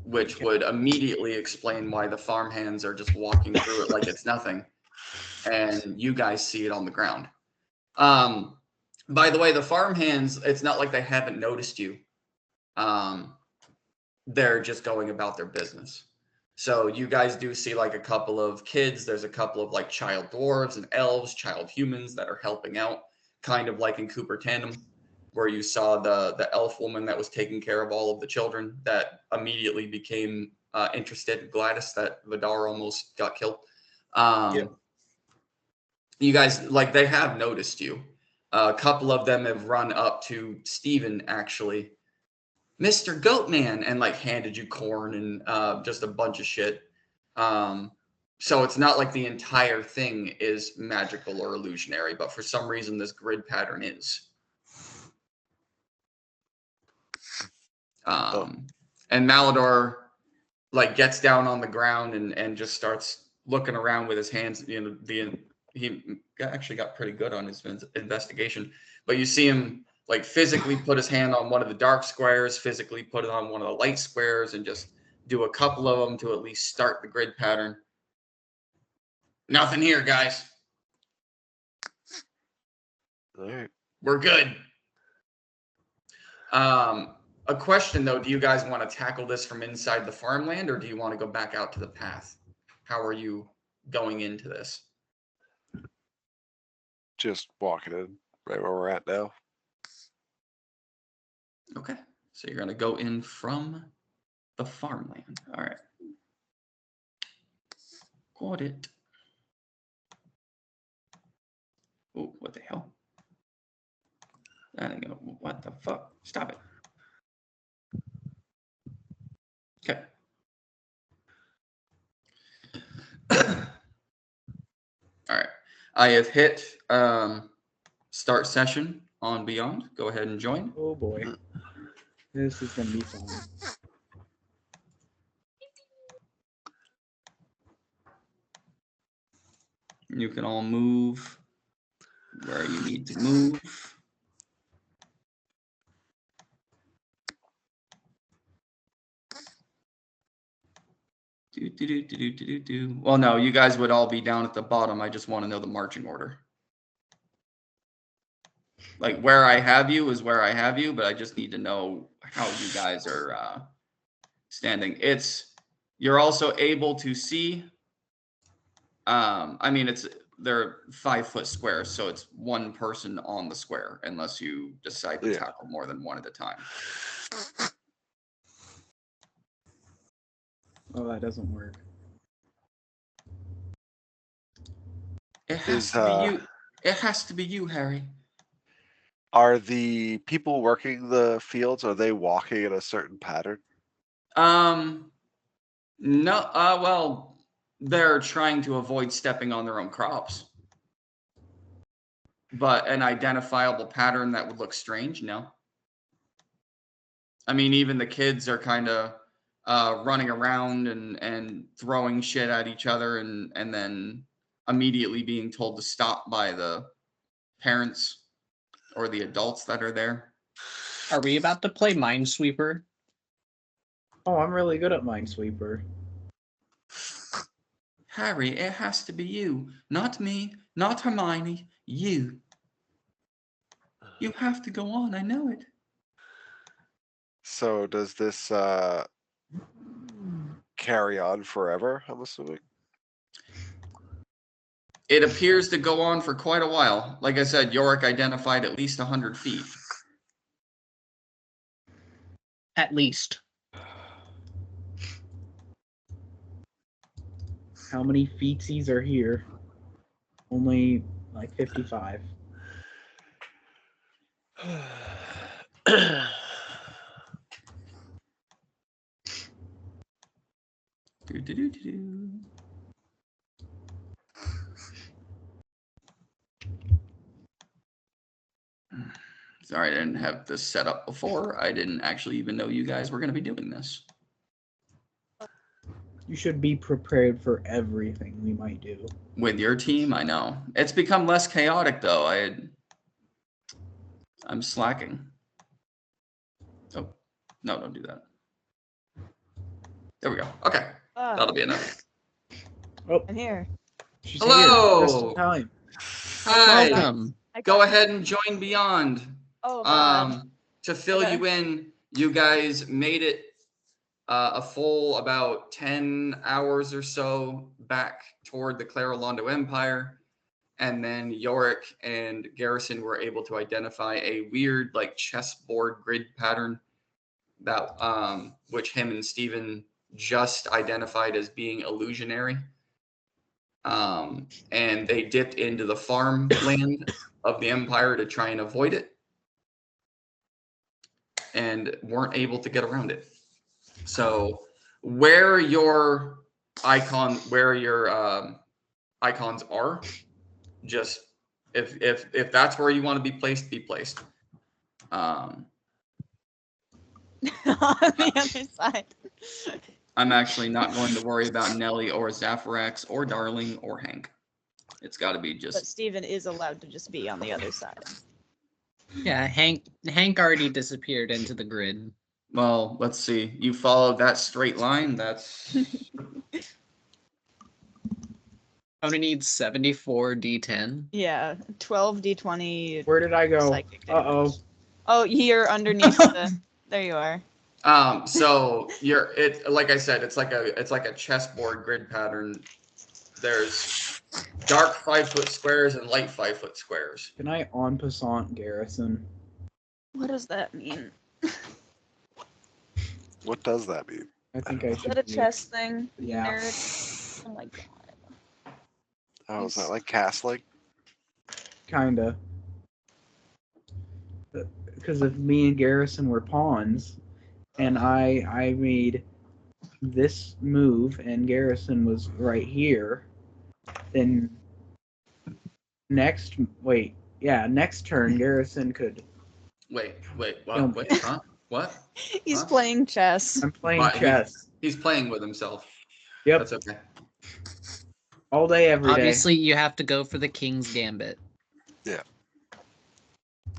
Which would immediately explain why the farmhands are just walking through it like it's nothing. And you guys see it on the ground. By the way, the farmhands, it's not like they haven't noticed you. They're just going about their business. So you guys do see like a couple of kids. There's a couple of like child dwarves and elves, child humans that are helping out, kind of like in Cooper Tandem, where you saw the elf woman that was taking care of all of the children that immediately became interested in Gladys, that Vidar almost got killed. You guys, like, they have noticed you. A couple of them have run up to Steven, actually. Mr. Goatman, and like handed you corn and just a bunch of shit. So it's not like the entire thing is magical or illusionary, but for some reason this grid pattern is. And Malador like gets down on the ground and just starts looking around with his hands. You know, he actually got pretty good on his investigation, but you see him like physically put his hand on one of the dark squares, physically put it on one of the light squares, and just do a couple of them to at least start the grid pattern. Nothing here, guys. All right. We're good. A question though, do you guys want to tackle this from inside the farmland, or do you want to go back out to the path? How are you going into this? Just walking in right where we're at now. Okay, so you're going to go in from the farmland. All right. Got it. Oh, what the hell? What the fuck? Stop it. Okay. All right. I have hit start session on Beyond. Go ahead and join. Oh boy. This is gonna be fun. You can all move where you need to move. Well, no, you guys would all be down at the bottom. I just want to know the marching order. Like where I have you is where I have you, but I just need to know how you guys are standing. You're also able to see. I mean, they're 5-foot squares, so it's one person on the square, unless you decide to tackle more than one at a time. Oh, that doesn't work. It has to be you. It has to be you, Harry. Are the people working the fields, are they walking in a certain pattern? No. Well, they're trying to avoid stepping on their own crops. But an identifiable pattern that would look strange, no. I mean, even the kids are kind of running around and throwing shit at each other and then immediately being told to stop by the parents or the adults that are there. Are we about to play Minesweeper? Oh, I'm really good at Minesweeper. Harry, it has to be you. Not me, not Hermione, you. You have to go on, I know it. So does this carry on forever, I'm assuming? It appears to go on for quite a while. Like I said, Yorick identified at least 100 feet. At least. How many feetsies are here? Only like 55. Sorry, I didn't have this set up before. I didn't actually even know you guys were going to be doing this. You should be prepared for everything we might do. With your team, I know. It's become less chaotic, though. I'm slacking. Oh, no, don't do that. There we go. Okay, that'll be enough. Oh, I'm here. she's Hello! here. Just in time. Hi. Welcome. Go ahead and join Beyond. Oh, my To fill Okay. you in, you guys made it a full about 10 hours or so back toward the Clarolondo Empire. And then Yorick and Garrison were able to identify a weird like chessboard grid pattern that which him and Steven just identified as being illusionary. And they dipped into the farmland of the Empire to try and avoid it. And weren't able to get around it. So where your icons are, just if that's where you want to be placed, be placed. On the other side. I'm actually not going to worry about Nelly or Zapharax or Darling or Hank. It's got to be But just. Steven is allowed to just be on the other side. Yeah, Hank already disappeared into the grid. Well, let's see. You followed that straight line. That's. I'm gonna need 74 D10. Yeah, 12 D20. Where did I go? Psychic damage. Uh-oh. Oh, you're underneath the. There you are. So like I said, it's like a chessboard grid pattern. There's dark 5-foot squares and light 5-foot squares. Can I en passant Garrison? What does that mean? What does that mean? I think I Is should. that a do it. chess thing? Yeah. Nerd? Oh my god. Oh, is that like castling? Kinda. because if me and Garrison were pawns, and I made this move, and Garrison was right here, then next turn Garrison could. Wait, Kill what? me. Wait, huh? What? He's Huh? playing chess. I'm playing But chess. He's playing with himself. Yep, That's okay. all day, every day. Obviously, you have to go for the king's gambit.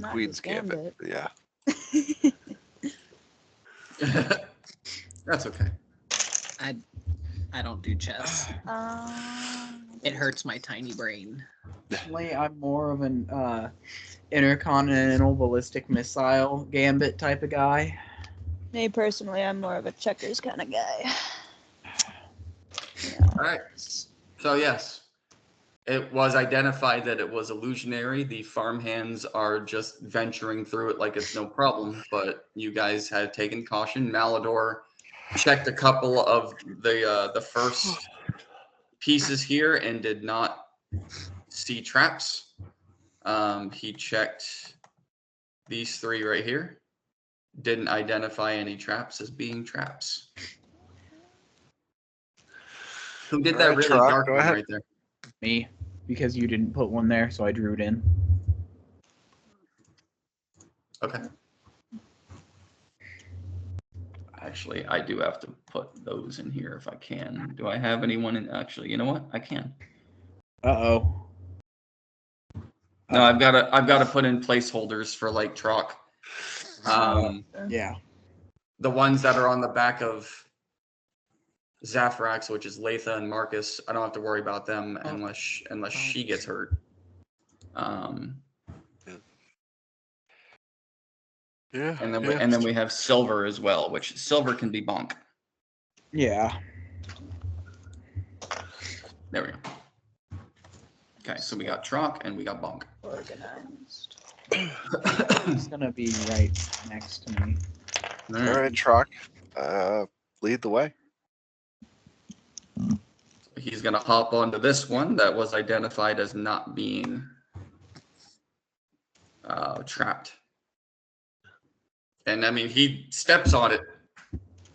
Not Queen's his Gambit. Yeah. That's okay. I don't do chess. It hurts my tiny brain. Personally, I'm more of an intercontinental ballistic missile gambit type of guy. Me personally, I'm more of a checkers kind of guy. All right. So yes, it was identified that it was illusionary. The farmhands are just venturing through it like it's no problem, but you guys had taken caution. Malador checked a couple of the first pieces here and did not see traps. He checked these three right here. Didn't identify any traps as being traps. Who did that Alright, really Troc, dark go one ahead. right there? Me, because you didn't put one there, so I drew it in. Okay. Actually, I do have to put those in here if I can. Do I have anyone in? Actually, you know what? I can. Uh-oh. No, I've got to put in placeholders for like Troc. Yeah. The ones that are on the back of Zaphrax, which is Latha and Marcus, I don't have to worry about them unless she gets hurt. Yeah. And then we have Silver as well, which Silver can be bonk. Yeah. There we go. Okay, so we got Troc and we got bonk. Organized. It's gonna be right next to me. All right, Troc. Lead the way. He's gonna hop onto this one that was identified as not being trapped. And I mean, he steps on it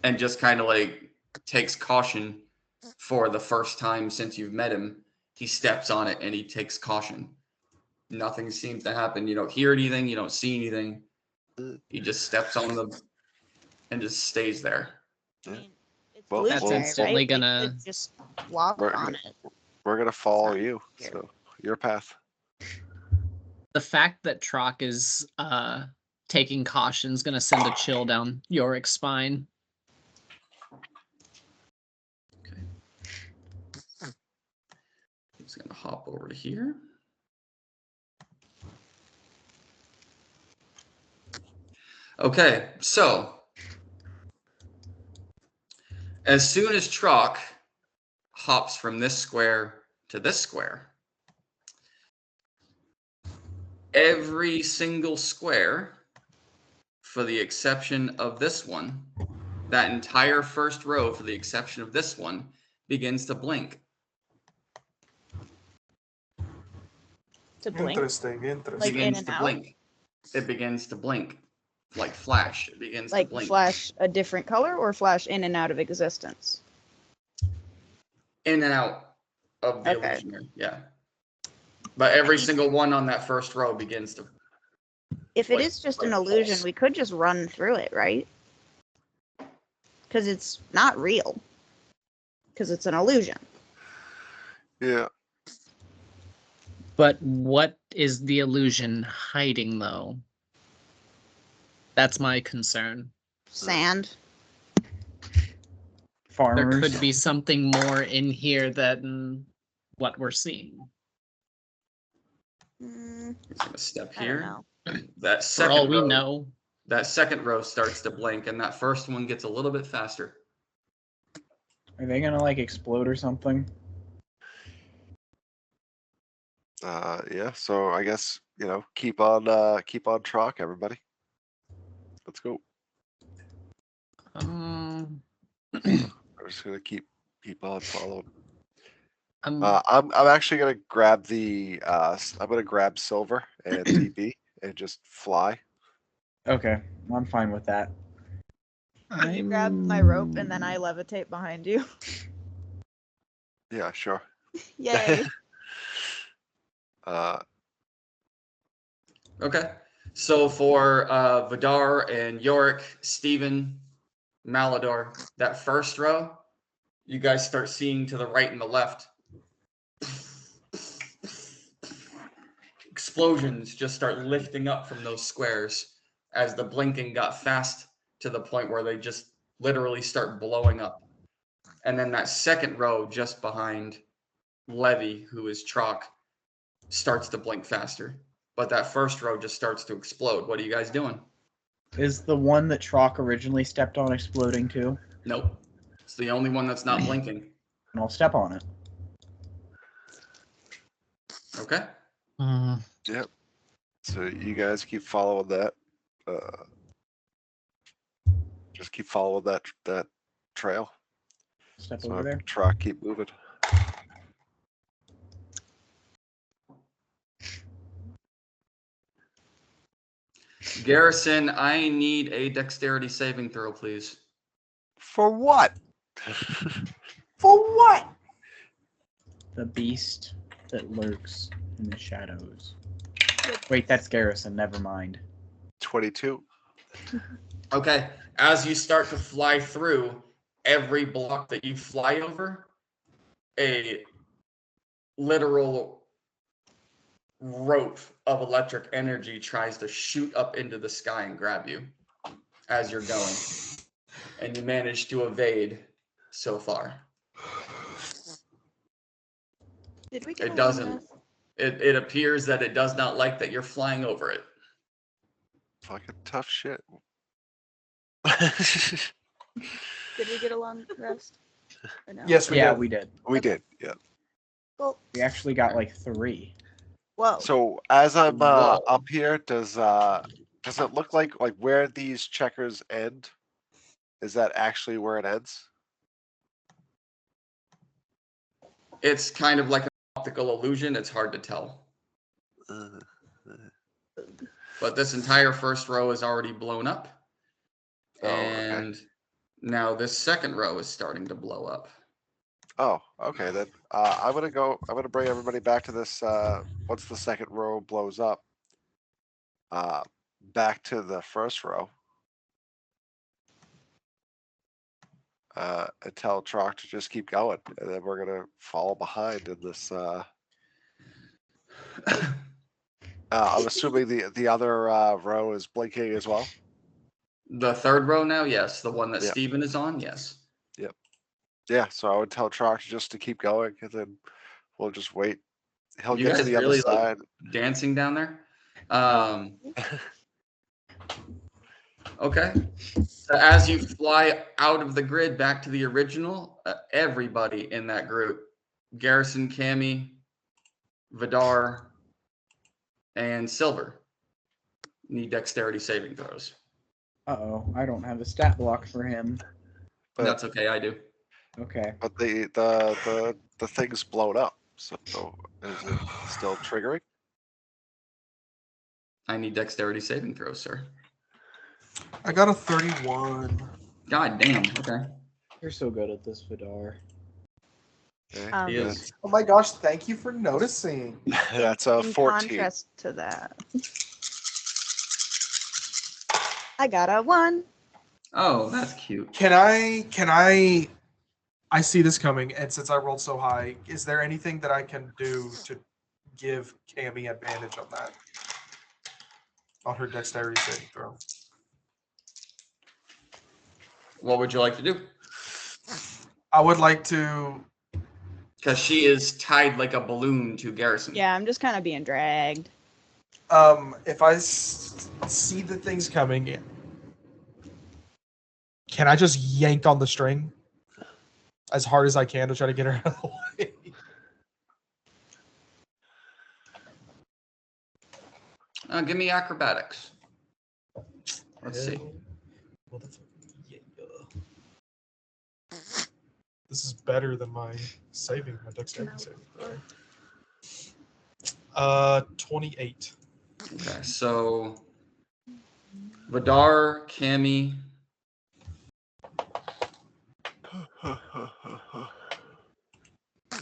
and just kind of like takes caution for the first time since you've met him. He steps on it and he takes caution. Nothing seems to happen. You don't hear anything. You don't see anything. He just steps on them and just stays there. I mean, it's Well, That's illusionary, instantly right? They gonna- could just walk We're- on it. We're gonna follow you. Here. So your path. The fact that Troc is taking caution is gonna send a chill down Yorick's spine. He's gonna hop over to here. Okay, so as soon as Troc hops from this square to this square, every single square, for the exception of this one, that entire first row, for the exception of this one, begins to blink. To blink. Interesting. Like in Begins and to out? blink. It begins to blink. Like flash. It begins Like to blink. flash a different color or flash in and out of existence? In and out of the Okay. illusionary. Yeah. But every single one on that first row begins to. If it Like- is just like an illusion, pulse. we could just run through it, right? Because it's not real. Because it's an illusion. Yeah. But what is the illusion hiding, though? That's my concern. Sand. Farmers. There could be something more in here than what we're seeing. Mm, He's gonna step I don't here. know. That For second all we row, know, that second row starts to blink, and that first one gets a little bit faster. Are they gonna like explode or something? Yeah. So I guess keep on Troc, everybody. Let's go. um, I'm just gonna keep on following. I'm I'm actually gonna grab I'm gonna grab Silver and DB and just fly Okay, I'm fine with that. Can you grab my rope and then I levitate behind you? Yeah, sure. Yay. Okay. So for Vidar and Yorick, Steven, Malador, that first row, you guys start seeing to the right and the left. Explosions just start lifting up from those squares as the blinking got fast to the point where they just literally start blowing up. And then that second row just behind Levy, who is Trock, starts to blink faster. But that first row just starts to explode. What are you guys doing? Is the one that Trock originally stepped on exploding too? Nope. It's the only one that's not blinking. And I'll step on it. Okay. Yep. So you guys keep following that. Just keep following that trail. Step So over there. truck keep moving. Garrison, I need a dexterity saving throw, please. For what? For what? The beast that lurks in the shadows. Wait, that's Garrison. Never mind. 22. Okay. As you start to fly through, every block that you fly over, a literal rope of electric energy tries to shoot up into the sky and grab you as you're going. And you manage to evade so far. Did we get It a doesn't. long rest? It appears that it does not like that you're flying over it. Fucking tough shit. Did we get a long rest? Or no? Yes, we Yeah, did. we did. We did, yeah. Well, We actually got like 3. whoa. So as I'm Whoa. up here, does it look like where these checkers end? Is that actually where it ends? It's kind of like an optical illusion. It's hard to tell. But this entire first row is already blown up. Oh, okay. And now this second row is starting to blow up. Oh, okay. Then I'm gonna bring everybody back to this. Once the second row blows up, back to the first row. And tell Trock to just keep going, and then we're gonna fall behind in this. I'm assuming the other row is blinking as well. The third row now, yes. The one that Yep. Steven is on, yes. Yeah, so I would tell Trock just to keep going, and then we'll just wait. He'll You get to guys the other really side. like dancing down there? Okay. So as you fly out of the grid back to the original, everybody in that group, Garrison, Cammy, Vidar, and Silver, need dexterity saving throws. Uh-oh, I don't have a stat block for him. But- That's okay, I do. Okay. But the thing's blown up. So is it still triggering? I need dexterity saving throws, sir. I got a 31. God damn, okay. You're so good at this, Vidar. Okay, He that's- is. Oh my gosh, thank you for noticing. That's a In 14. contrast to that. I got a 1. Oh, that's cute. Can I see this coming, and since I rolled so high, is there anything that I can do to give Cammy advantage on that? On her dexterity saving throw. What would you like to do? I would like to. Because she is tied like a balloon to Garrison. Yeah, I'm just kind of being dragged. If I see the things coming, can I just yank on the string as hard as I can to try to get her out of the way? Give me acrobatics. Let's see. Yeah. This is better than my dexterity saving throw. 28. Okay, so Vidar, Cammy.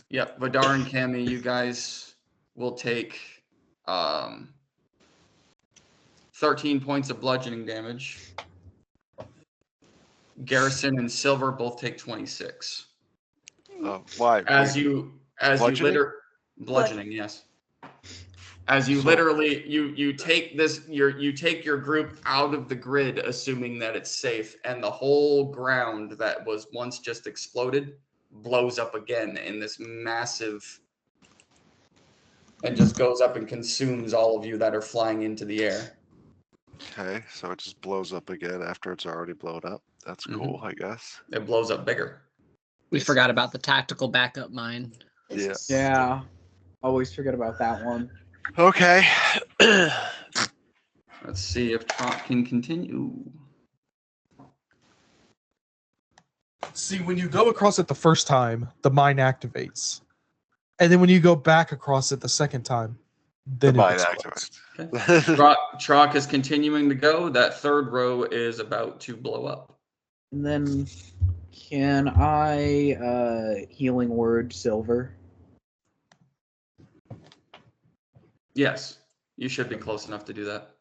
Yep, Vidar and Cammy, you guys will take 13 points of bludgeoning damage. Garrison and Silver both take 26. Why? As Wait, you bludgeoning? bludgeoning, yes. As you literally you take you take your group out of the grid, assuming that it's safe, and the whole ground that was once just exploded blows up again in this massive, and just goes up and consumes all of you that are flying into the air. Okay, so it just blows up again after it's already blown up. That's cool, I guess. It blows up bigger. We forgot about the tactical backup mine. Yeah. Yeah. Always forget about that one. Okay. Let's see if Trot can continue. See, when you go across it the first time, the mine activates. And then when you go back across it the second time, then The it mine explodes. activates. Troc is continuing to go. That third row is about to blow up. And then can I healing word Silver? Yes, you should be close enough to do that.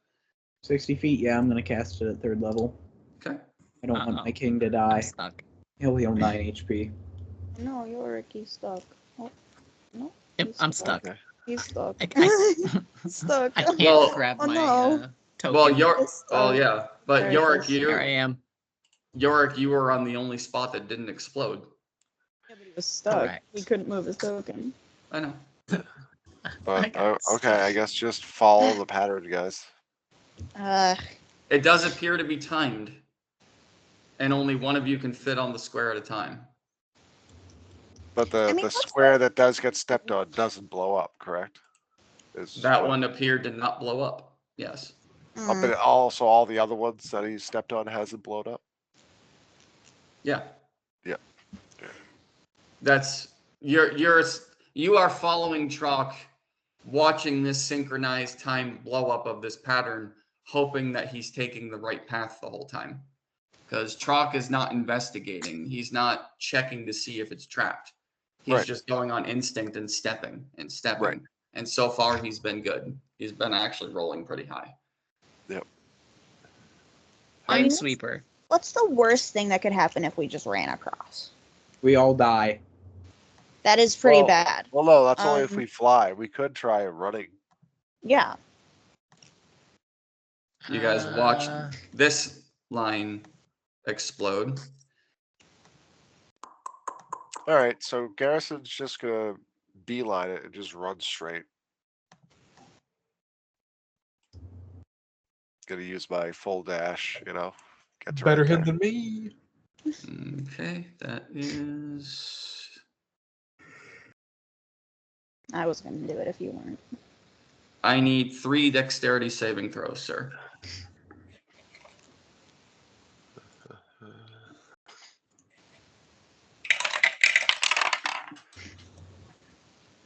60 feet, yeah, I'm gonna cast it at 3rd level. Okay. I don't want Uh-oh. my king to I'm die. stuck. He'll heal 9 HP. No, Yorick, he's stuck. Oh, no. Yep, he's I'm stuck. Okay. He's stuck. I stuck. I can't Well- grab Oh, my no. token. Well, It's, yeah, but there it Yorick, is. Here I am. Yorick, you were on the only spot that didn't explode. Yeah, but he was stuck. Correct. He couldn't move his token. I know. But got okay, I guess just follow the pattern, guys. It does appear to be timed, and only one of you can fit on the square at a time. But the, I mean, the what's square that does get stepped on doesn't blow up, correct? That one appeared to not blow up. Yes. But also all the other ones that he stepped on hasn't blown up. Yeah. Yeah. That's you are following Troc, watching this synchronized time blow up of this pattern, hoping that he's taking the right path the whole time. Because Troc is not investigating. He's not checking to see if it's trapped. He's Right. just going on instinct and stepping and stepping. Right. And so far he's been good. He's been actually rolling pretty high. Yep. Minesweeper. What's the worst thing that could happen if we just ran across? We all die. That is pretty Well- bad. Well, no, that's only if Um, we fly. We could try running. Yeah. You guys watch this line explode. All right, so Garrison's just gonna beeline it and just run straight. Gonna use my full dash, get to Better right him there. than me. Okay, that is. I was going to do it if you weren't. I need 3 dexterity saving throws, sir.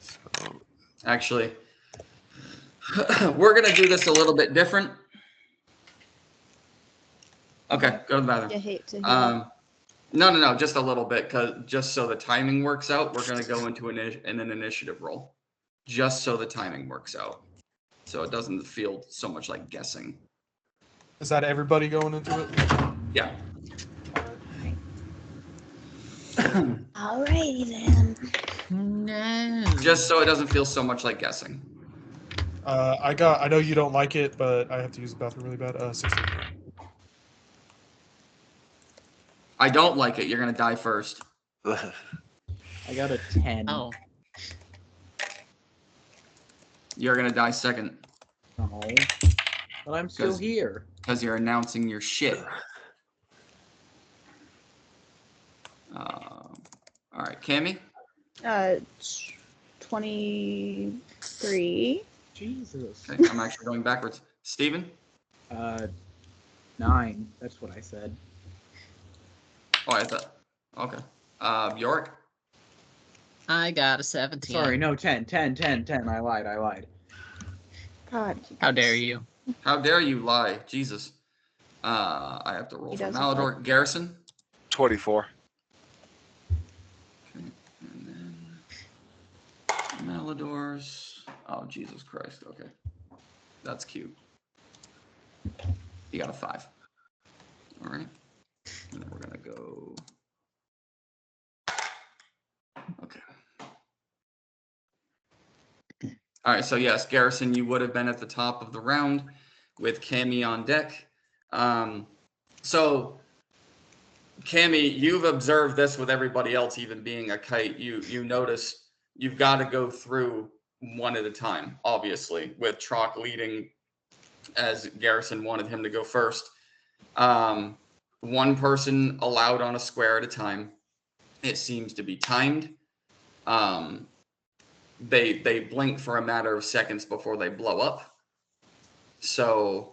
So, Actually, we're gonna do this a little bit different. Okay, go to the bathroom. You hate to hear No, just a little bit, just so the timing works out. We're gonna go into an initiative roll, just so the timing works out, so it doesn't feel so much like guessing. Is that everybody going into it? Yeah. Alrighty then. No. Just so it doesn't feel so much like guessing. I know you don't like it, but I have to use the bathroom really bad. 16. I don't like it. You're gonna die first. I got a 10. Oh. You're gonna die second No. But I'm still 'Cause- here. because you're announcing your shit. All right, Cammy. 23. Jesus. Okay, I'm actually going backwards. Steven? 9. That's what I said. Oh, I thought. Okay. Yorick? I got a 17. Sorry, no, 10. I lied. God. How dare you? How dare you lie? Jesus. I have to roll He for doesn't Malador. Garrison. 24. Okay. And then Malador's. Oh, Jesus Christ. Okay. That's cute. You got a 5. All right. And then we're going to go. Okay. All right. So, yes, Garrison, you would have been at the top of the round with Cammy on deck. So, Cammy, you've observed this with everybody else, even being a kite. You notice you've got to go through one at a time, obviously, with Trock leading as Garrison wanted him to go first. One person allowed on a square at a time. It seems to be timed. They blink for a matter of seconds before they blow up. So,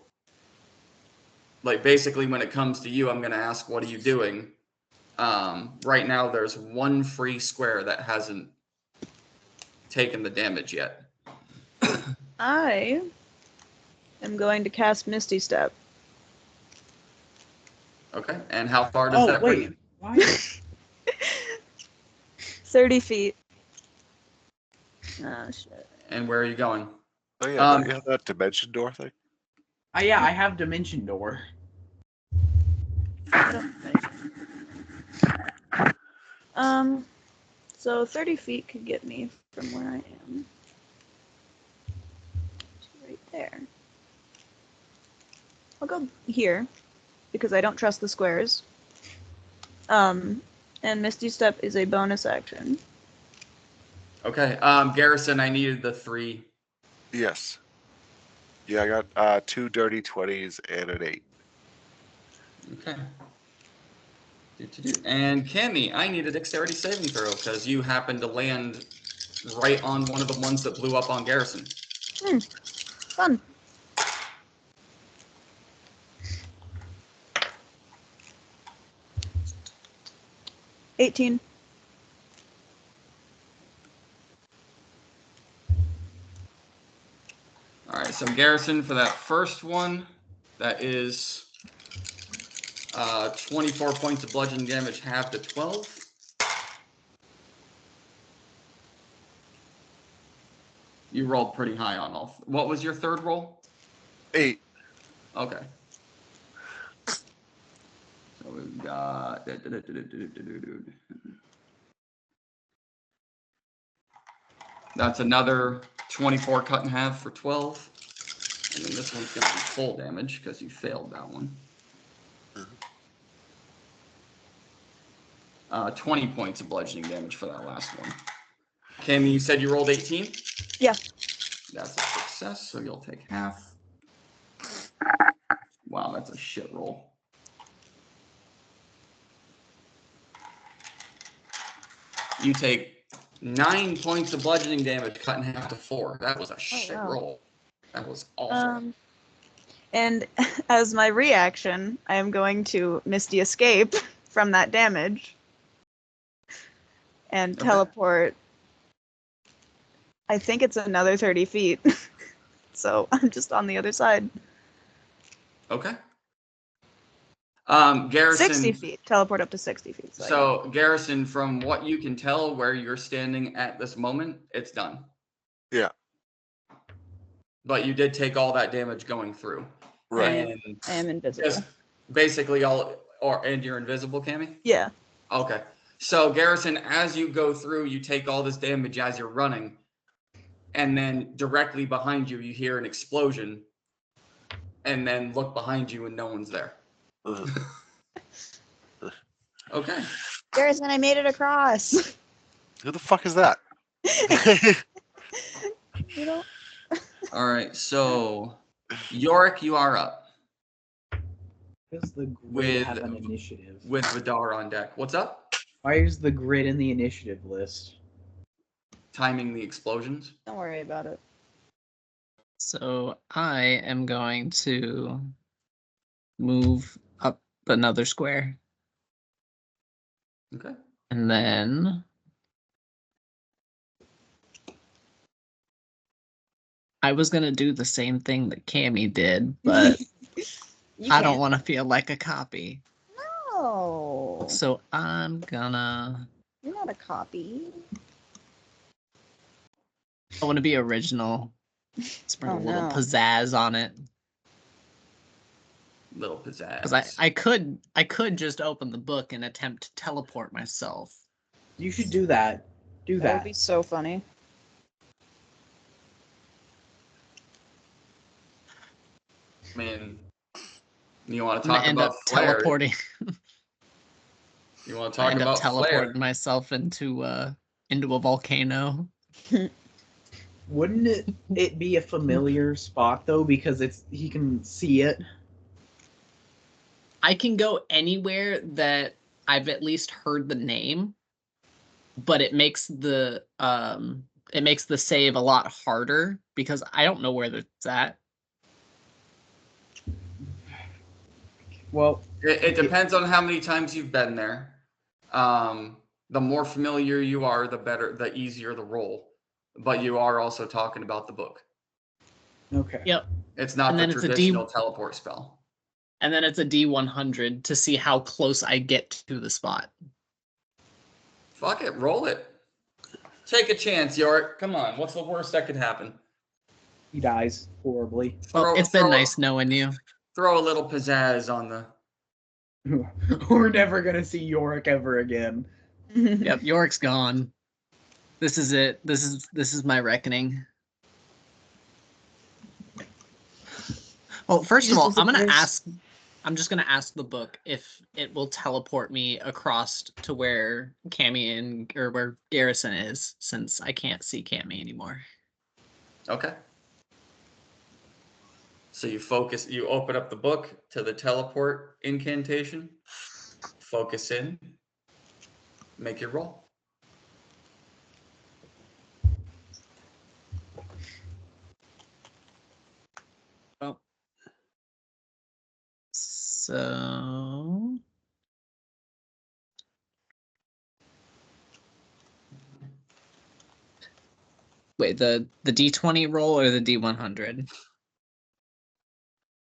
like, basically, when it comes to you, I'm going to ask, what are you doing? Right now, there's one free square that hasn't taken the damage yet. I am going to cast Misty Step. Okay, and how far does that bring you? Why? 30 feet. Oh, shit. And where are you going? Oh yeah, don't you have that dimension door thing? Yeah, I have Dimension Door. So 30 feet could get me from where I am to right there. I'll go here because I don't trust the squares. And Misty Step is a bonus action. Okay, Garrison, I needed the 3. Yes. Yeah, I got 2 dirty 20s and an 8. Okay. And Cammy, I need a dexterity saving throw because you happened to land right on one of the ones that blew up on Garrison. Fun. $18. All right, so Garrison, for that first one, that is 24 points of bludgeoning damage, half to 12. You rolled pretty high on all. What was your third roll? 8. Okay. So we've got. That's another 24 cut in half for 12. And then this one's going to be full damage because you failed that one. 20 points of bludgeoning damage for that last one. Cammy, you said you rolled 18? Yeah. That's a success, so you'll take half. Wow, that's a shit roll. You take 9 points of bludgeoning damage, cut in half to 4. That was a shit wow. roll. That was awful. And as my reaction, I am going to Misty Escape from that damage and Okay. teleport. I think it's another 30 feet. So I'm just on the other side. Okay. Garrison. 60 feet. Teleport up to 60 feet. So, Garrison, from what you can tell where you're standing at this moment, it's done. Yeah. But you did take all that damage going through. Right. And I am invisible. just basically and you're invisible, Cammy? Yeah. Okay. So, Garrison, as you go through, you take all this damage as you're running. And then directly behind you, you hear an explosion. And then look behind you and no one's there. Okay. Garrison, I made it across. Who the fuck is that? You know? All right. So, Yorick, you are up Does the grid With- have an initiative? with Vidar on deck. What's up? Why is the grid in the initiative list? Timing the explosions. Don't worry about it. So I am going to move up another square. Okay. And then I was going to do the same thing that Cammy did, but I don't want to feel like a copy. No. So I'm gonna. You're not a copy. I want to be original. Sprinkle Oh, a little no. pizzazz on it. Little pizzazz. Because I could just open the book and attempt to teleport myself. You should do that. Do That would that. be so funny. I mean, you want to I'm gonna talk end about up flair? teleporting. You want to I talk end up about flair? teleporting myself into a volcano. Wouldn't it be a familiar spot though, because he can see it? I can go anywhere that I've at least heard the name, but it makes the save a lot harder because I don't know where it's at. Well, It depends on how many times you've been there. The more familiar you are, the better, the easier the roll. But you are also talking about the book. okay. Yep. It's not And the then it's a traditional teleport spell. And then it's a D100 to see how close I get to the spot. Fuck it, roll it. Take a chance, York. Come on, what's the worst that could happen? He dies horribly. Well, it's been nice knowing you. Throw a little pizzazz on the. We're never gonna see Yorick ever again. Yep, York's gone. This is it. This is my reckoning. Well, first of all, I'm just gonna ask the book if it will teleport me across to where Cammy or where Garrison is, since I can't see Cammy anymore. Okay. So you open up the book to the teleport incantation, focus in, make your roll. Well, so wait, the D20 roll or the D100?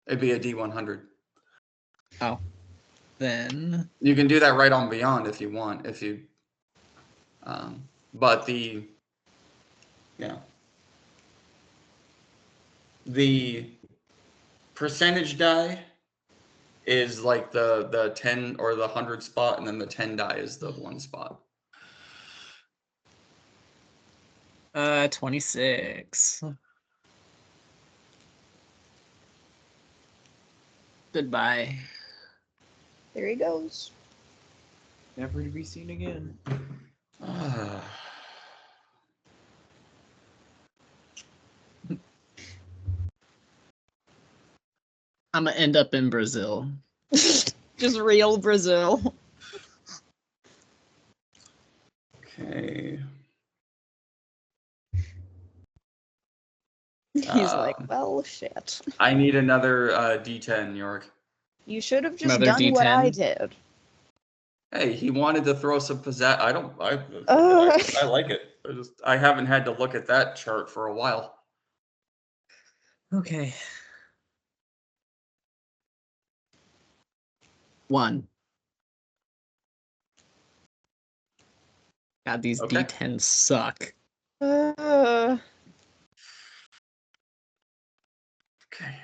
It'd be a D100. Oh, then You can do that right on Beyond if you want. But the percentage die is like the 10 or the 100 spot, and then the 10 die is the 1 spot. 26. Goodbye. There he goes. Never to be seen again. I'm gonna end up in Brazil. Just real Brazil. Okay. He's like, well, shit. I need another D10, York. You should have just Another done what I D10? did. Hey, he wanted to throw some pizzazz. Ugh. I like it. I haven't had to look at that chart for a while. Okay. 1. God, these Okay. D10s suck. Uh, Okay.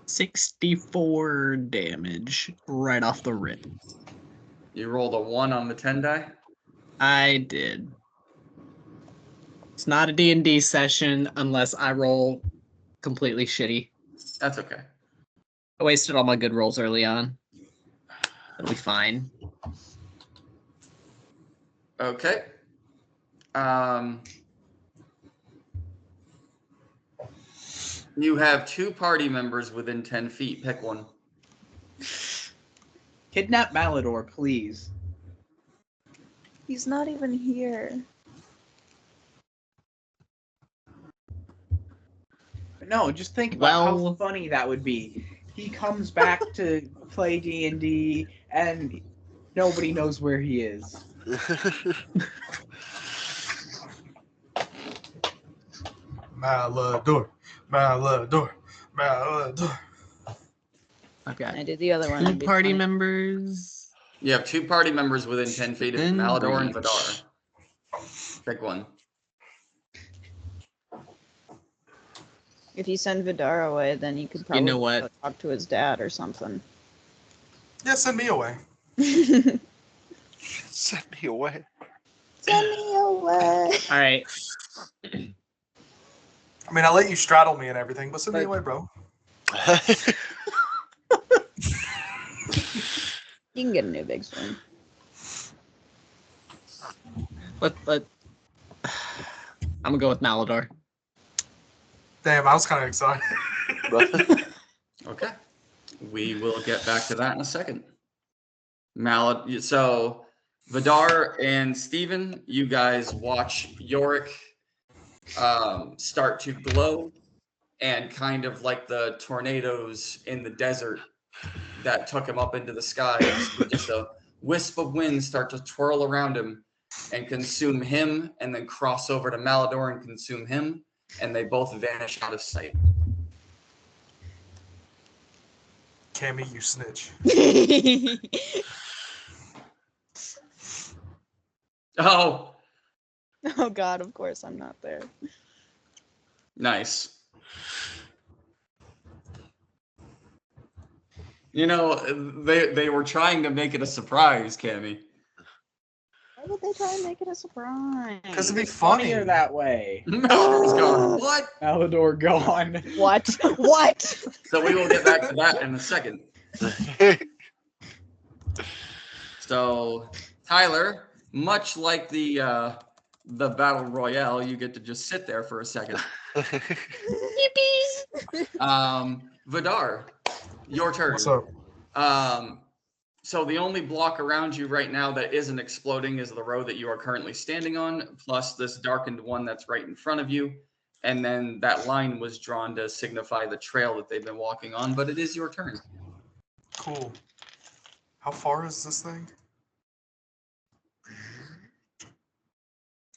64 damage right off the rip. You rolled a 1 on the 10 die? I did. It's not a D&D session unless I roll completely shitty. That's okay. I wasted all my good rolls early on. It'll be fine. Okay. You have 2 party members within 10 feet. Pick one. Kidnap Malador, please. he's not even here. No, just think about how Well- funny that would be. He comes back to play D&D, and nobody knows where he is. Malador, Malador, I've got I did the other one. two it'd be party 20. members. You have 2 party members within 10 feet of you, And Malador and Breach. Vidar. Pick one. If you send Vidar away, then you could probably know what? go talk to his dad or something. Yeah, send me away. Send Send me away. me away. All right. I mean, I let you straddle me and everything, but send me But- away, bro. You can get a new big swing. Let I'm gonna go with Malador. Damn, I was kind of excited. Okay. We will get back to that in a second. So Vidar and Steven, you guys watch Yorick start to glow, and kind of like the tornadoes in the desert that took him up into the sky, just a wisp of wind start to twirl around him and consume him, and then cross over to Malador and consume him, and they both vanish out of sight. Cammy, you snitch. Oh, Oh God, of course I'm not there. nice. You know, they were trying to make it a surprise, Cammy. Why would they try and make it a surprise? Because it'd be funny. Funnier that way. Malador's gone. What? Malador gone. What? What? So we will get back to that in a second. So, Tyler, much like the battle royale, you get to just sit there for a second. Vidar, your turn. What's up? So the only block around you right now that isn't exploding is the road that you are currently standing on, plus this darkened one that's right in front of you. And then that line was drawn to signify the trail that they've been walking on, but it is your turn. Cool. How far is this thing?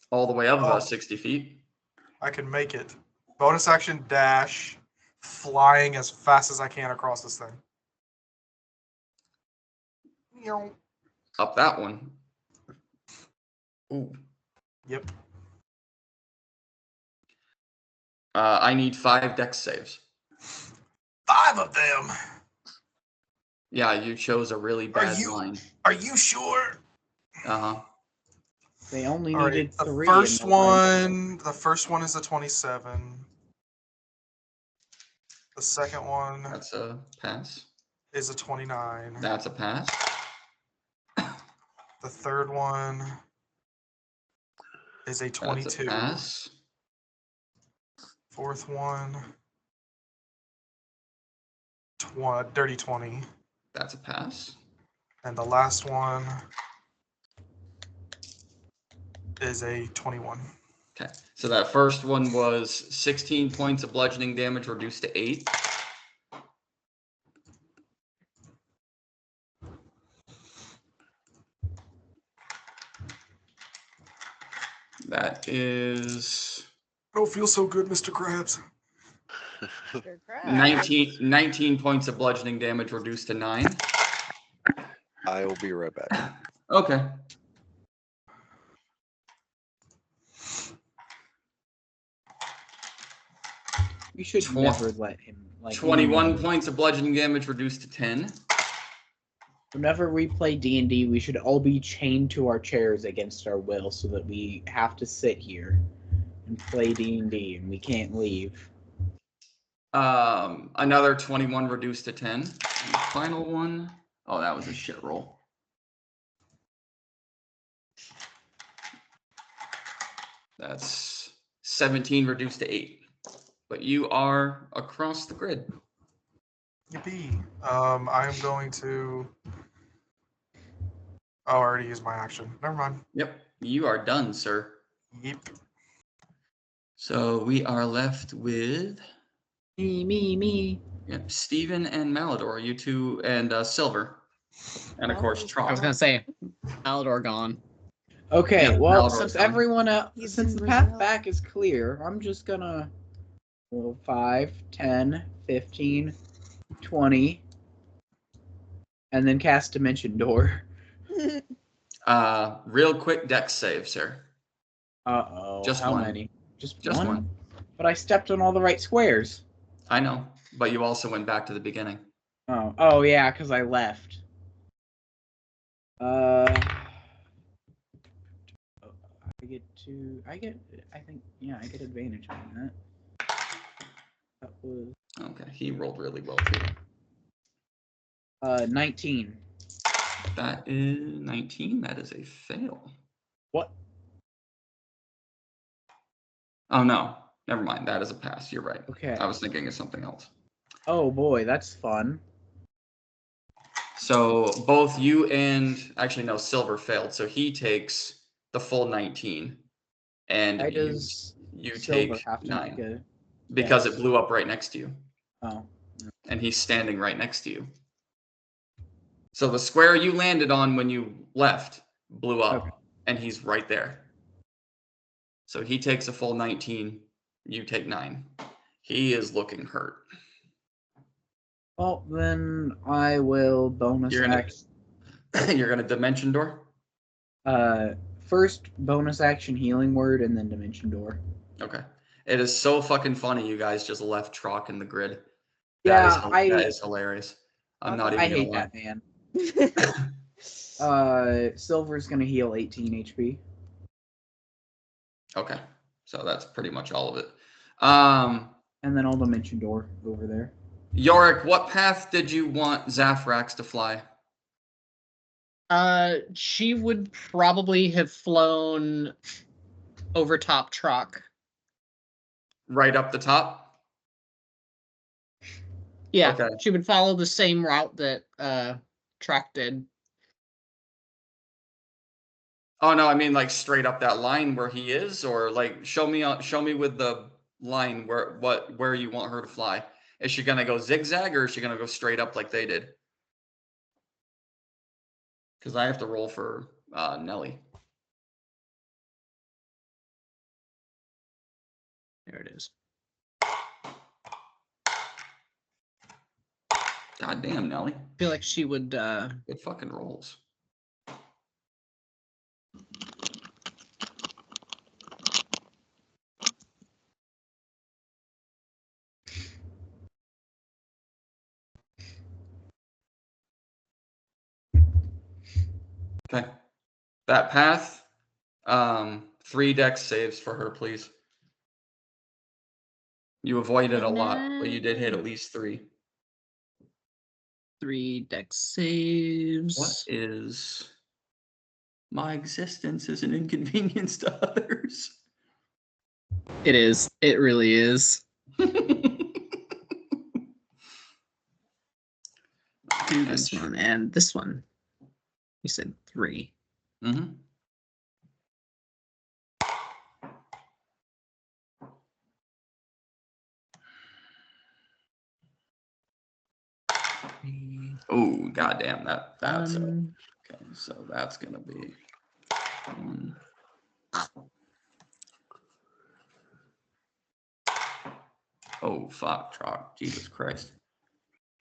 All the way up Oh. about 60 feet. I can make it. Bonus action dash, flying as fast as I can across this thing. Meow. Up that one. Ooh. Yep. I need 5 dex saves. 5 of them. Yeah, you chose a really bad line. Are you sure? Uh-huh. They only All right, needed the 3. first in the one. The first one is a 27. The second one That's a pass. is a 29. That's a pass. The third one is a That's 22. a pass. Fourth one, dirty 20. That's a pass. And the last one is a 21. Okay. So that first one was 16 points of bludgeoning damage reduced to 8. That is I don't feel so good, Mr. Krabs. Mr. Krabs. 19 points of bludgeoning damage reduced to 9. I will be right back. Okay. You should Tw- never let him. Like 21 anyone- points of bludgeoning damage reduced to 10. Whenever we play D&D, we should all be chained to our chairs against our will, so that we have to sit here and play D&D, and we can't leave. Another 21 reduced to 10. And the final one. Oh, that was a shit roll. That's 17 reduced to 8. But you are across the grid. Yippee. I am going to. Oh, I already used my action. Never mind. Yep, you are done, sir. Yep. So we are left with Me. yep, Steven and Malador, you two, and Silver. And of course, I was Trot. gonna say Malador gone. Okay, Yeah, well, Malador's since fine. everyone else, He's since in the path Brazil. back is clear, I'm just gonna. Well, 5, 10, 15, 20, and then cast Dimension Door. Real quick dex save, sir. Uh-oh. Just How one. many? Just Just one? one. But I stepped on all the right squares. I know, but you also went back to the beginning. Oh yeah, because I left. I get advantage on that. That was Okay, he rolled really well too. 19. That is 19. That is a fail. What? Oh no, never mind. That is a pass. You're right. Okay. I was thinking of something else. Oh boy, that's fun. So both you and actually no, Silver failed. So he takes the full 19, and Why does you Silver take have to 9 make a because dex? it blew up right next to you, Oh. and he's standing right next to you. So the square you landed on when you left blew up, Okay. and he's right there. So he takes a full 19. You take 9. He is looking hurt. Well, then I will bonus You're gonna, action. you're gonna Dimension Door. First bonus action healing word, and then Dimension Door. Okay. It is so fucking funny. You guys just left Trock in the grid. Yeah, That is hilarious. I'm not I even hate gonna that man. Silver's gonna heal 18 HP. Okay. So that's pretty much all of it. And then I'll Dimension Door over there. Yorick, what path did you want Zafrax to fly? She would probably have flown over top Trock. Right up the top? Yeah, Okay. she would follow the same route that Trock did. Oh no, I mean like straight up that line where he is, or like show me with the line where you want her to fly. Is she gonna go zigzag or is she gonna go straight up like they did? Because I have to roll for Nelly. There it is. God damn, Nelly. I feel like she would Good fucking rolls. Okay. That path, 3 dex saves for her, please. You avoided a lot, but you did hit at least 3. 3 dex saves. What is my existence is an inconvenience to others? It is. It really is. Do this one and this one. You said 3. Mm-hmm. Oh, goddamn! That's okay. So that's gonna be 1. Oh fuck, Trock! Jesus Christ.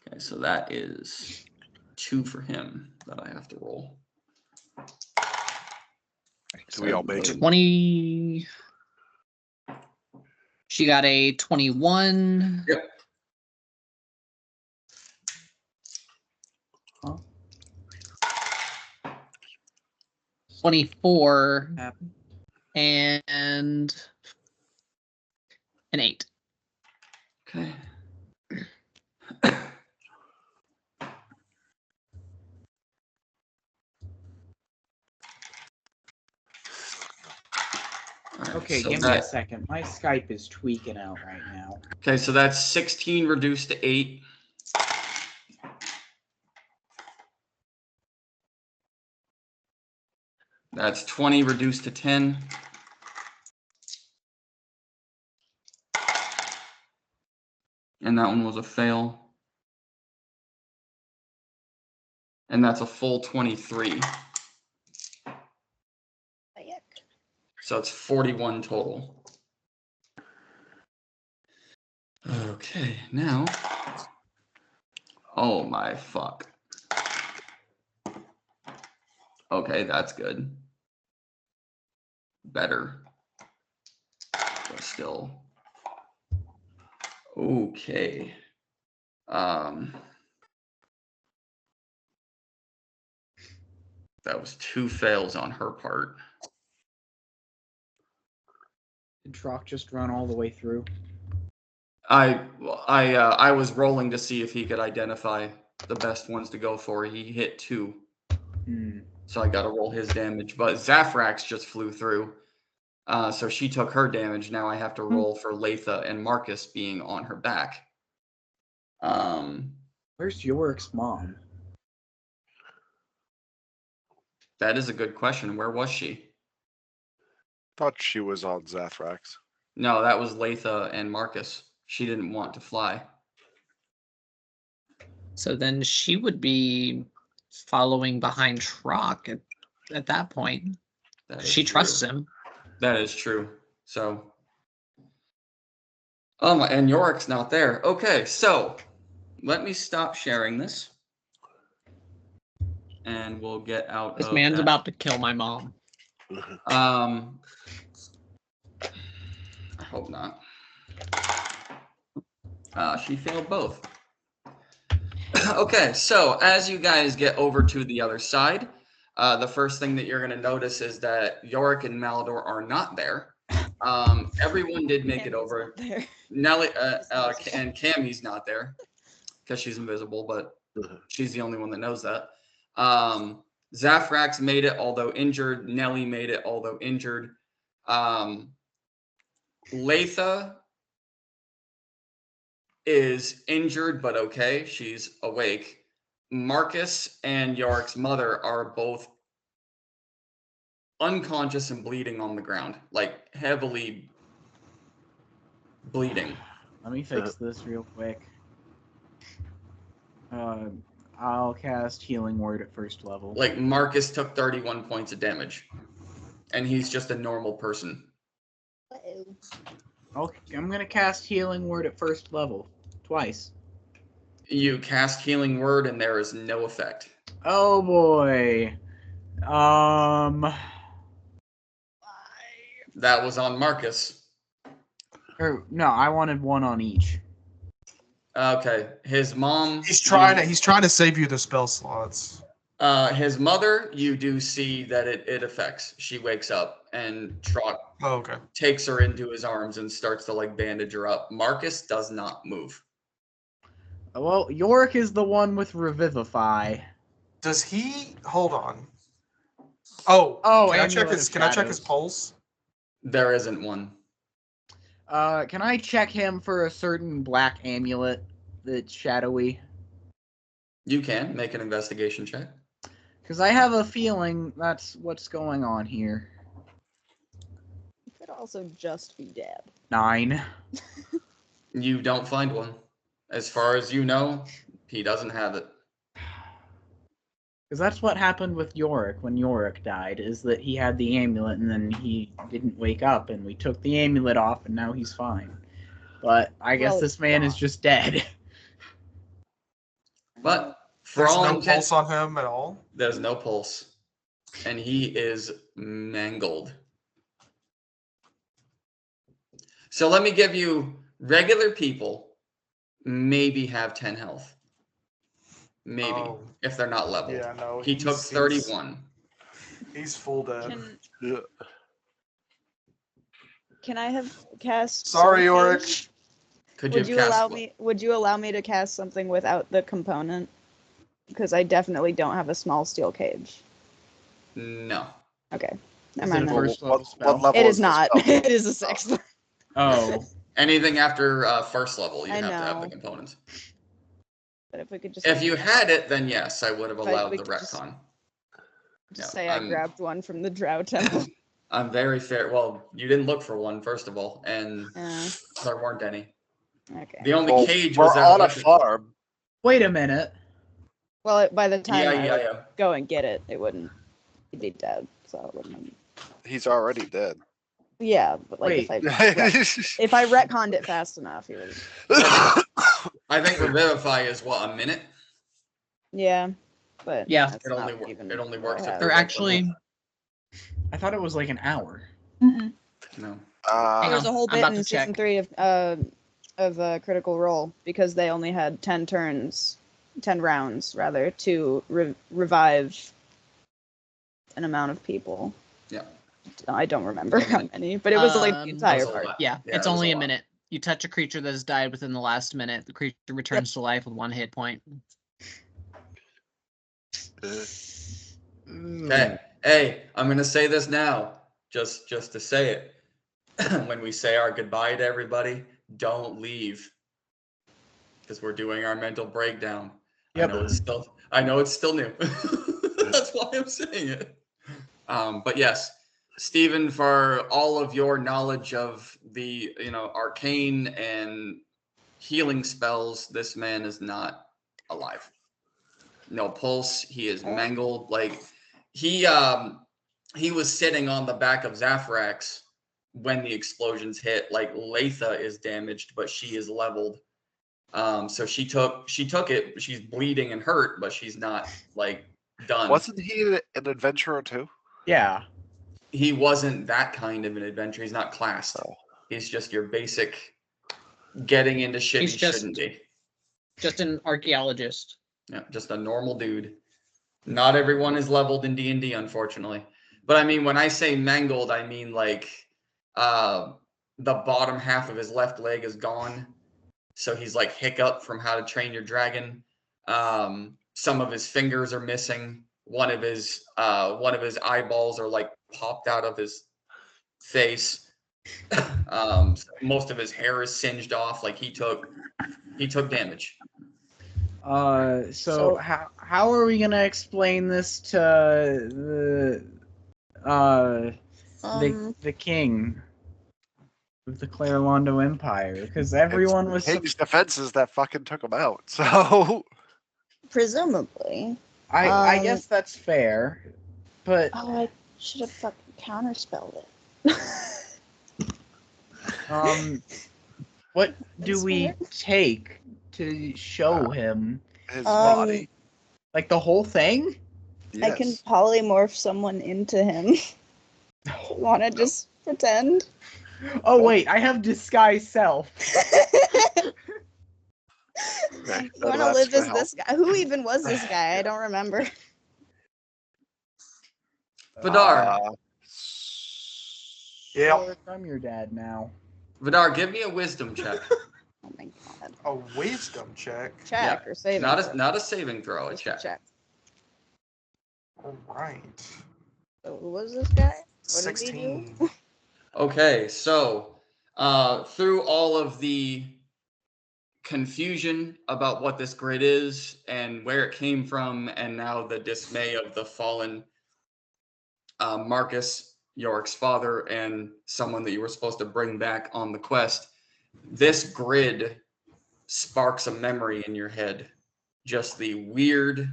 Okay, so that is 2 for him that I have to roll. Do we all make it? 20. She got a 21. Yep. Huh? 24 and an 8. Okay. Right, Okay, so give me a second. My Skype is tweaking out right now. Okay, so that's 16 reduced to 8. That's 20 reduced to 10. And that one was a fail. And that's a full 23. So it's 41 total. Okay, now Oh my fuck. Okay, that's good. Better. But still. Okay. That was 2 fails on her part. Did Trock just run all the way through? I was rolling to see if he could identify the best ones to go for. He hit 2. So I got to roll his damage. But Zafrax just flew through. So she took her damage. Now I have to roll for Latha and Marcus being on her back. Where's Yorick's mom? That is a good question. Where was she? Thought she was on Zathrax. No, that was Latha and Marcus. She didn't want to fly. So then she would be following behind Trock at that point. That is She true. trusts him. That is true. So, and Yorick's not there. Okay, so let me stop sharing this, and we'll get out. This of man's that. about to kill my mom. I hope not. She failed both. Okay, so as you guys get over to the other side, the first thing that you're going to notice is that Yorick and Malador are not there. Everyone did make it over. There. Nelly and Cammy's not there because she's invisible, but she's the only one that knows that. Zafrax made it, although injured. Nelly made it, although injured. Latha is injured, but okay. She's awake. Marcus and Yorick's mother are both unconscious and bleeding on the ground, like heavily bleeding. Let me fix this real quick. I'll cast Healing Word at first level. Like Marcus took 31 points of damage, and he's just a normal person. Okay, I'm gonna cast Healing Word at first level. Twice. You cast Healing Word, and there is no effect. Oh boy. That was on Marcus. No, I wanted one on each. Okay, his mom. He's trying to save you the spell slots. His mother, you do see that it affects. She wakes up and Trot takes her into his arms and starts to like bandage her up. Marcus does not move. Well, Yorick is the one with Revivify. Does he hold on? Oh, can I check his pulse? There isn't one. Can I check him for a certain black amulet that's shadowy? You can make an investigation check. Because I have a feeling that's what's going on here. It could also just be Dab. 9. You don't find one. As far as you know, he doesn't have it. Because that's what happened with Yorick when Yorick died, is that he had the amulet and then he didn't wake up and we took the amulet off and now he's fine. But I guess this man is just dead. But for There's all no intents, pulse on him at all? there's no pulse. And he is mangled. So let me give you regular people maybe have 10 health. Maybe, if they're not leveled. Yeah, no. He took 31. He's full dead. Can I have cast? Sorry, Soul Yorick. Cage? Could Would you you cast allow what? me? Would you allow me to cast something without the component? Because I definitely don't have a small steel cage. No. Okay. Is Never it a mind. first level spell? What level It is the not. spell? It is a sixth. Oh. Anything after first level, you I have to have the know. components. But if we could just. If you had it, then yes, I would have If allowed we the could just- retcon. Just Yeah, say I grabbed one from the Drow Temple. I'm very fair. Well, you didn't look for one, first of all, and there weren't any. Okay. The only Well, cage we're was there. on a farm. Wait a minute. Well, by the time I would Yeah. go and get it, it wouldn't. He'd be dead, so it wouldn't. He's already dead. Yeah, but like Wait. if I retconned it fast enough, he would. I think Revivify is what, a minute? Yeah, but Yeah. that's It only not even it only what works I if have. They're they're like actually. I thought it was like an hour. Mm-mm. no. Hang There's on, a whole I'm bit about in to check. season 3 of Critical Role because they only had 10 turns, 10 rounds rather, to revive an amount of people. Yeah. I don't remember A how minute. many, but it was like the It entire was a part. lot. Yeah, Yeah, it's it was only a a lot. minute. You touch a creature that has died within the last minute. The creature returns to life with 1 hit point. Okay. Hey, I'm gonna say this now, just to say it. When we say our goodbye to everybody, don't leave, because we're doing our mental breakdown. Yep. I know it's still new. That's why I'm saying it. But yes, Stephen, for all of your knowledge of the arcane and healing spells, this man is not alive. No pulse. He is mangled. Like he was sitting on the back of Zaphrax when the explosions hit. Like Latha is damaged, but she is leveled. So she took it. She's bleeding and hurt, but she's not like done. Wasn't he an adventurer too? Yeah. He wasn't that kind of an adventurer. He's not classed. Oh. He's just your basic getting into shit He's he just- shouldn't be. Just an archaeologist. Yeah, just a normal dude. Not everyone is leveled in D&D, unfortunately. But I mean, when I say mangled, I mean like the bottom half of his left leg is gone. So he's like Hiccup from How to Train Your Dragon. Some of his fingers are missing. One of his eyeballs are like popped out of his face. Most of his hair is singed off. Like he took damage. So how are we gonna explain this to the king of the Clarelondo Empire? Because everyone was King's defenses that fucking took him out. So Presumably. I guess that's fair, but Oh, I should have fucking counterspelled it. what do That's we fair. take to show him? his Um, body. Like the whole thing? I can Yes. polymorph someone into him. Want to just pretend? Oh wait, I have disguise self. Okay, You none want of to that's live gonna as help. this guy? Who even was this guy? I don't remember. Vidar, Yeah. Oh, I'm your dad now. Vidar, give me a wisdom check. Oh my god. A wisdom check. Check or saving Not throw. a saving throw, a Just check. check. All right. So who was this guy? What did he do? 16. Okay, so through all of the confusion about what this grid is and where it came from, and now the dismay of the fallen Marcus, Yorick's father, and someone that you were supposed to bring back on the quest, this grid sparks a memory in your head. Just the weird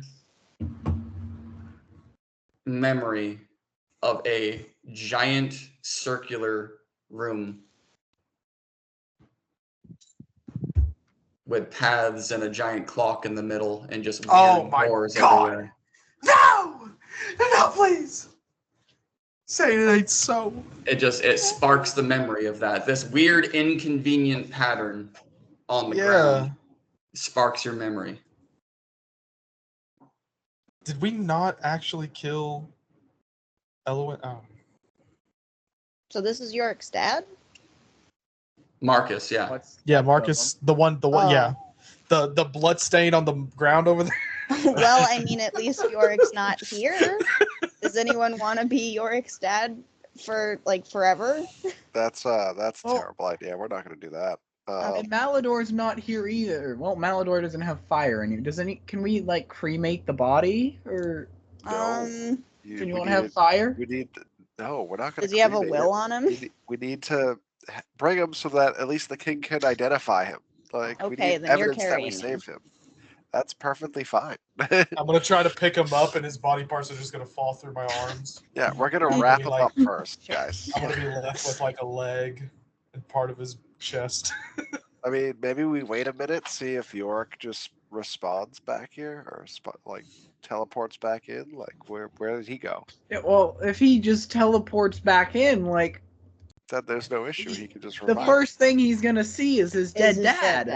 memory of a giant circular room with paths and a giant clock in the middle and just weird Oh my doors God. everywhere. No! No, please! Say it ain't so. It sparks the memory of that. This weird inconvenient pattern on the ground sparks your memory. Did we not actually kill Eloin? Oh. So this is Yorick's dad? Marcus, yeah. Yeah, Marcus, the one, yeah. Oh. The blood stain on the ground over there. Well, I mean, at least Yorick's not here. Does anyone want to be Yorick's dad for like forever? That's a Well- terrible idea. We're not gonna do that. And Malador's not here either. Well, Malador doesn't have fire in you. Can we like cremate the body, or No. Um, can we you want to need have it- fire? We need. No, we're not gonna. does he have a cremate will it. on him? We need to bring him so that at least the king can identify him. Like we Okay, need then you're evidence that we carrying him. saved him. That's perfectly fine. I'm gonna try to pick him up, and his body parts are just gonna fall through my arms. Yeah, we're gonna Okay. wrap him Like- up first, Sure. guys. I'm gonna be left with like a leg and part of his chest. I mean, maybe we wait a minute, see if Yorick just respawns back here, or like teleports back in? Like where did he go? Yeah, well, if he just teleports back in, like Then there's no issue. He can just the revive. first thing he's gonna see is his dead dad.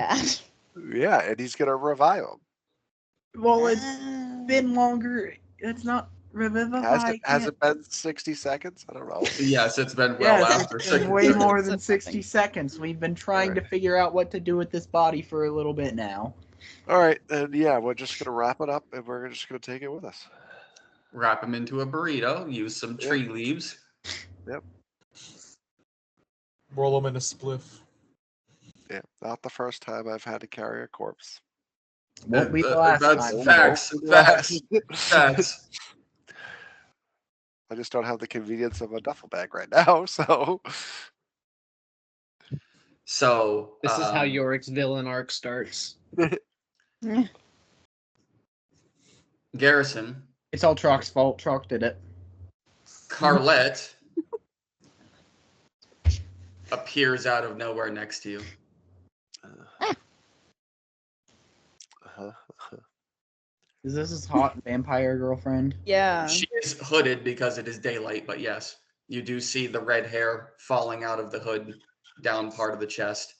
Yeah, and he's gonna revive him. Well, it's been longer. It's not revivify. Has it been 60 seconds? I don't know. Yes, it's been well Yes, after it's been 60 way seconds. more than 60 seconds. We've been trying to Alright. figure out what to do with this body for a little bit now. All right, then yeah, we're just gonna wrap it up, and we're just gonna take it with us. Wrap him into a burrito. Use some tree leaves. Roll them in a spliff. Yeah, not the first time I've had to carry a corpse. Won't be the last That's time. facts. Facts. Facts. I just don't have the convenience of a duffel bag right now, so. So This is how Yorick's villain arc starts. Garrison, It's all Chalk's fault. Chalk did it. Carlette appears out of nowhere next to you. Is this his hot vampire girlfriend? Yeah. She is hooded because it is daylight, but yes, you do see the red hair falling out of the hood down part of the chest.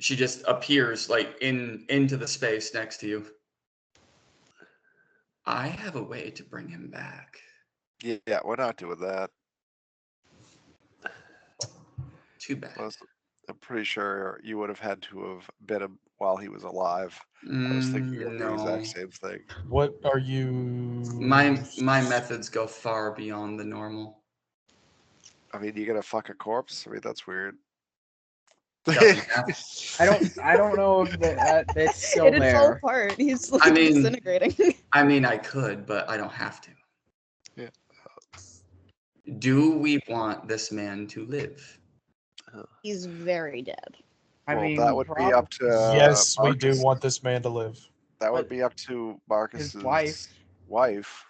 She just appears like into the space next to you. I have a way to bring him back. Yeah, we're not doing that. Too bad. I'm pretty sure you would have had to have bit him while he was alive. I was thinking of the exact same thing. What are you? My methods go far beyond the normal. I mean, you gonna fuck a corpse? I mean, that's weird. Doesn't have- I don't know if that's still It'd fall there. apart. He's like I mean- disintegrating. I mean, I could, but I don't have to. Yeah. Do we want this man to live? He's very dead. I Well, mean, that would be up to. Yes, we do Marcus. want this man to live. That would But be up to Marcus's his wife.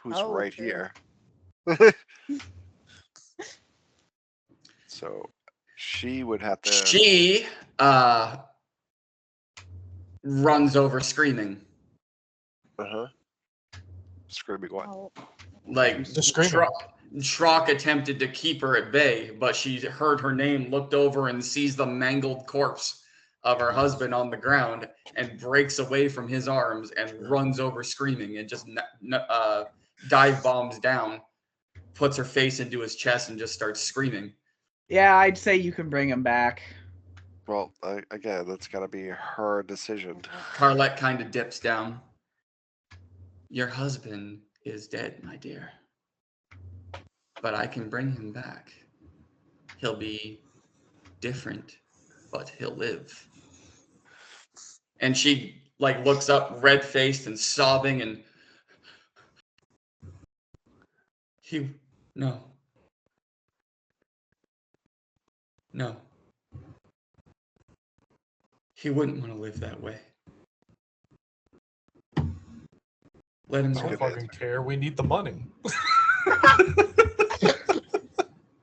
who's Oh, right true. here. So she would have to. She runs over screaming. Screaming what? Oh, Like The screaming. Schrock attempted to keep her at bay, but she heard her name, looked over, and sees the mangled corpse of her husband on the ground, and breaks away from his arms and runs over screaming, and just dive bombs down, puts her face into his chest, and just starts screaming. Yeah, I'd say you can bring him back. Well, again, that's gotta be her decision. Carlette kind of dips down. Your husband is dead, my dear. But I can bring him back. He'll be different, but he'll live. And she like looks up, red-faced and sobbing, and no. He wouldn't want to live that way. Let him I go. don't fucking care. We need the money.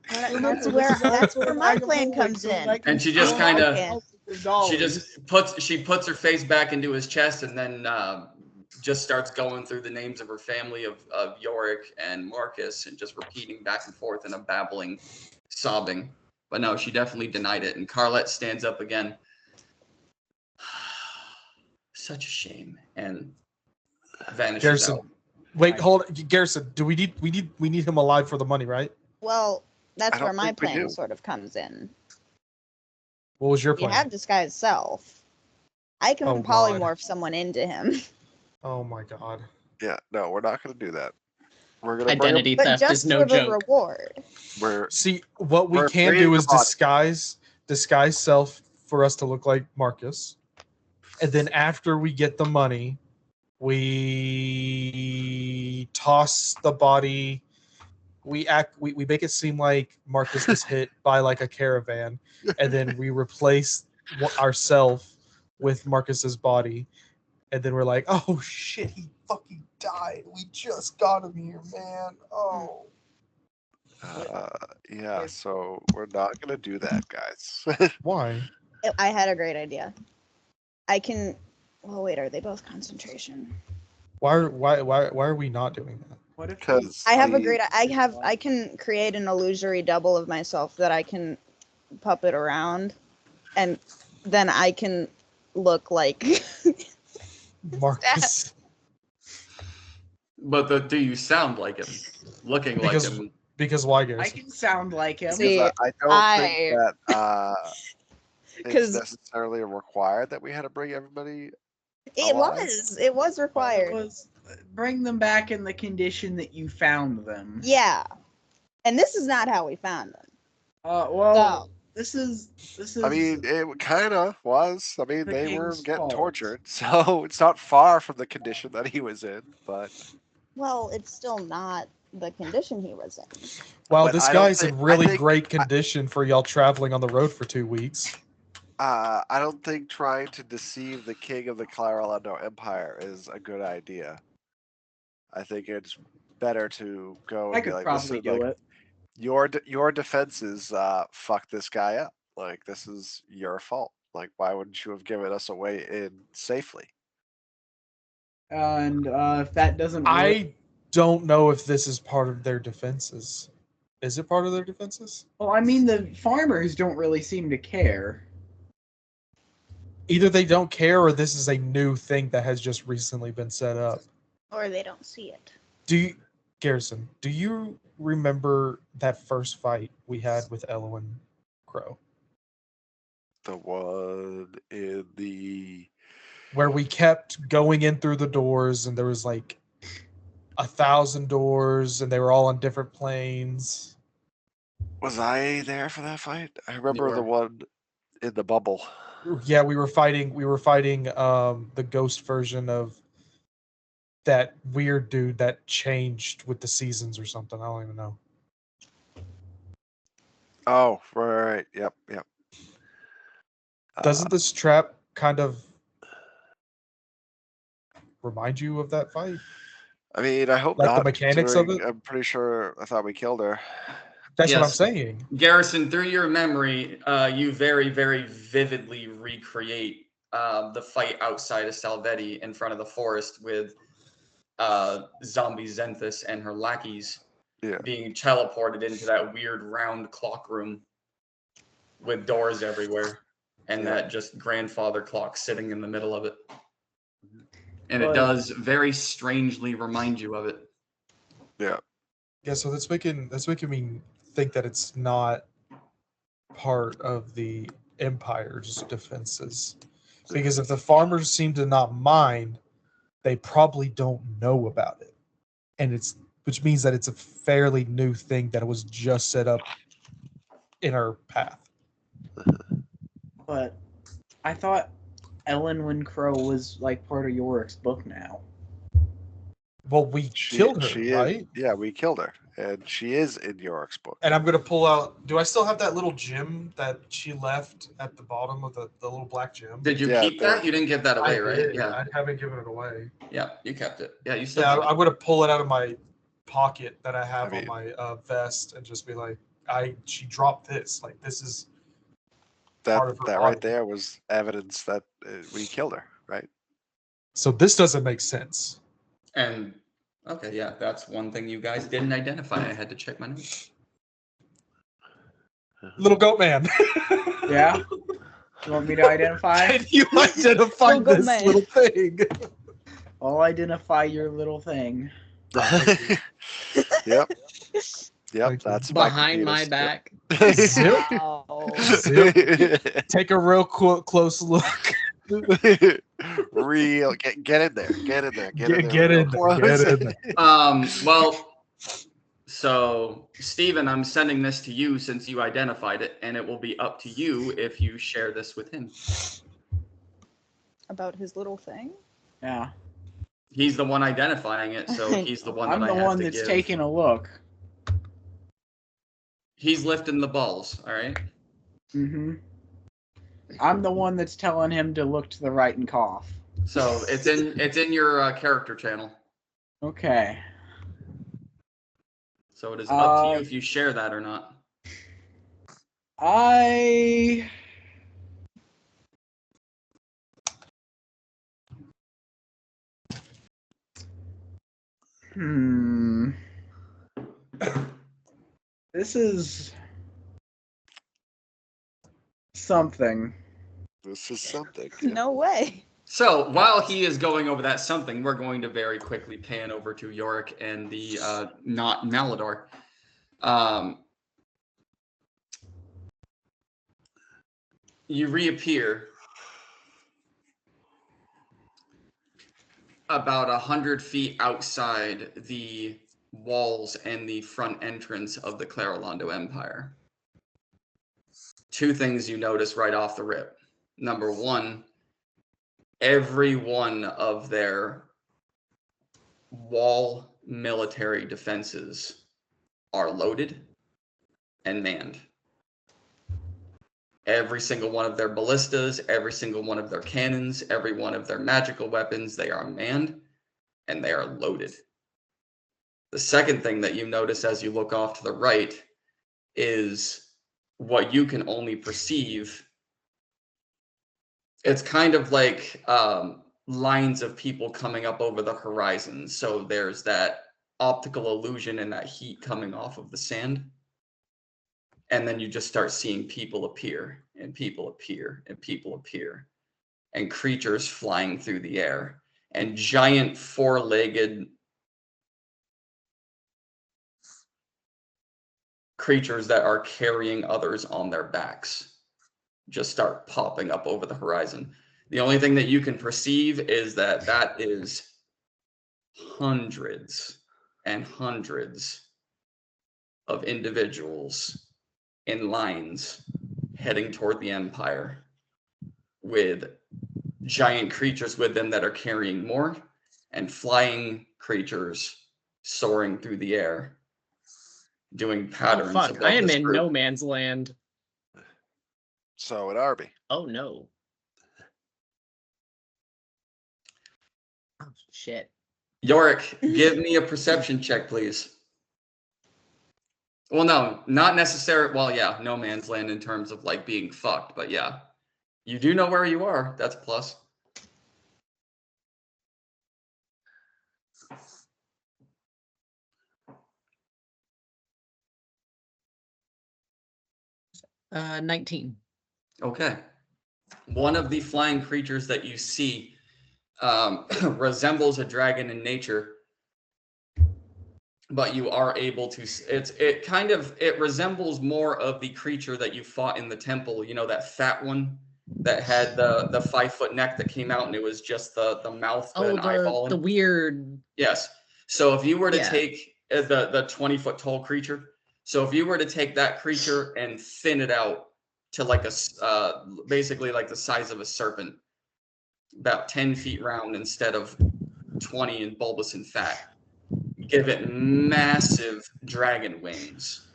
That's where my plan comes in. And she just kind of Okay. she puts her face back into his chest, and then just starts going through the names of her family of Yorick and Marcus, and just repeating back and forth in a babbling, sobbing. But no, she definitely denied it. And Carlette stands up again. Such a shame, and vanishes Garrison, out. wait, hold on. Garrison, do we need him alive for the money, right? Well, that's I don't where my think we plan do. sort of comes in. What was your You plan? have disguised self. I can Oh, God. polymorph someone into him. Oh my god. Yeah, no, we're not gonna do that. We're gonna bring Identity But theft just is no for the joke. reward. him. We're See, what we We're can freeing do the is body. disguise self for us to look like Marcus. And then after we get the money, we toss the body. We make it seem like Marcus was hit by like a caravan, and then we replace ourselves with Marcus's body, and then we're like, oh shit, he fucking died. We just got him here, man. Oh. yeah, so we're not gonna do that, guys. Why? I had a great idea. I can Well, wait, are they both concentration? Why are we not doing that? What if Because I have a great. I can create an illusory double of myself that I can puppet around, and then I can look like. Marcus, But do you sound like him? Looking because like him? because why, I Garrison? can sound like him? See, I don't think that it's 'Cause- necessarily required that we had to bring everybody. It alive? was. It was Well, required. it was bring them back in the condition that you found them. Yeah, and this is not how we found them. Well, this is. I mean, it kind of was. I mean, the they were king's getting fault. tortured, so it's not far from the condition that he was in. But Well, it's still not the condition he was in. Wow, But this I don't guy's think- in I really think- great condition for y'all traveling on the road for 2 weeks. I don't think trying to deceive the king of the Clarelando Empire is a good idea. I think it's better to go and I be could like, probably listen, do like, it. your defenses fuck this guy up. Like, this is your fault. Like, why wouldn't you have given us a way in safely? And if that doesn't work, I don't know if this is part of their defenses. Is it part of their defenses? well, I mean, the farmers don't really seem to care. Either they don't care or this is a new thing that has just recently been set up. Or they don't see it. Garrison, do you remember that first fight we had with Elwyn Crow? The one in the Where we kept going in through the doors and there was like 1,000 doors and they were all on different planes. was I there for that fight? I remember were. the one in the bubble. Yeah, we were fighting the ghost version of that weird dude that changed with the seasons or something. I don't even know. Oh, right. Yep. Doesn't this trap kind of remind you of that fight? I mean, I hope Like the not. mechanics of considering I'm pretty sure I thought we killed her. That's what I'm Yes. saying. Garrison, through your memory, you very, very vividly recreate the fight outside of Salvetti in front of the forest with zombie Zenthis and her lackeys Yeah. being teleported into that weird round clock room with doors everywhere and Yeah. that just grandfather clock sitting in the middle of it. And it But- does very strangely remind you of it. Yeah. Yeah, so that's making me think that it's not part of the Empire's defenses. Because if the farmers seem to not mind, they probably don't know about it. And which means that it's a fairly new thing that was just set up in our path. But I thought Ellen Crow was like part of Yorick's book now. Well, we killed her, she right? Is, yeah, we killed her, and she is in Yorick's book. And I'm gonna pull out. Do I still have that little gem that she left at the bottom of the little black gem? Did you Yeah, keep that? You didn't get that away, I right? did. Yeah. I haven't given it away. Yeah, you kept it. Yeah, you still Yeah, have it. I'm gonna pull it out of my pocket that I have I mean- on my vest and just be like, she dropped this. Like this is That part of her that body. right there was evidence that we killed her, right? So this doesn't make sense. And okay, yeah, that's one thing you guys didn't identify. I had to check my notes. Little goat man. Yeah? You want me to identify? Can you identify Little goat this man. little thing? I'll identify your little thing. Yep. Yep, Thank you. that's Behind my back. Zip. Wow. Take a real close look. Real, get in there, get in there, get in there, Get real in there, close. get in there. Well, so Steven, I'm sending this to you since you identified it, and it will be up to you if you share this with him. About his little thing? Yeah. He's the one identifying it, so he's the one I'm that the I have one to that's give. taking a look. He's lifting the balls, all right? Mm-hmm. I'm the one that's telling him to look to the right and cough. So it's in your character channel. Okay. So it is up to you if you share that or not. This is something. This is something. Yeah. No way. So while he is going over that something, we're going to very quickly pan over to Yorick and the not Malador. You reappear about 100 feet outside the walls and the front entrance of the Clarolando Empire. Two things you notice right off the rip. Number one, every one of their wall military defenses are loaded and manned. Every single one of their ballistas, every single one of their cannons, every one of their magical weapons, they are manned and they are loaded. The second thing that you notice as you look off to the right is what you can only perceive. It's kind of like lines of people coming up over the horizon. So there's that optical illusion and that heat coming off of the sand. And then you just start seeing people appear and people appear and people appear and creatures flying through the air and giant four-legged creatures that are carrying others on their backs just start popping up over the horizon. The only thing that you can perceive is that that is hundreds and hundreds of individuals in lines heading toward the Empire with giant creatures with them that are carrying more and flying creatures soaring through the air doing patterns. Oh, fuck. above I am this in group. no man's land. So would Arby. Oh, no. Oh, shit. Yorick, give me a perception check, please. Well, no, not necessarily. Well, yeah, no man's land in terms of like being fucked, but yeah, you do know where you are. That's a plus. 19. Okay. One of the flying creatures that you see resembles a dragon in nature, but you are able to. It resembles more of the creature that you fought in the temple. You know, that fat one that had the 5-foot neck that came out, and it was just the mouth with an eyeball. The weird. Yes. So if you were to Yeah. take the 20-foot tall creature, so if you were to take that creature and thin it out to like a basically like the size of a serpent, about 10 feet round instead of 20 and bulbous and fat, give it massive dragon wings.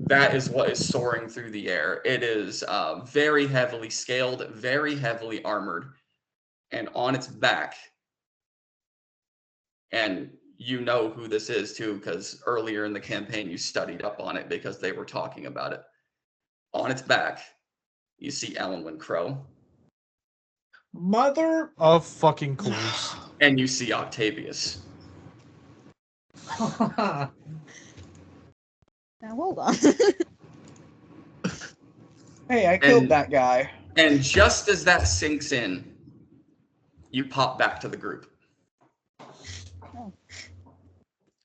That is what is soaring through the air. It is very heavily scaled, very heavily armored, and on its back. And you know who this is too, because earlier in the campaign you studied up on it because they were talking about it. On its back, you see Elwyn Crow. Mother of fucking course. And you see Octavius. Now hold on. Hey, I killed that guy. And just as that sinks in, you pop back to the group. Oh.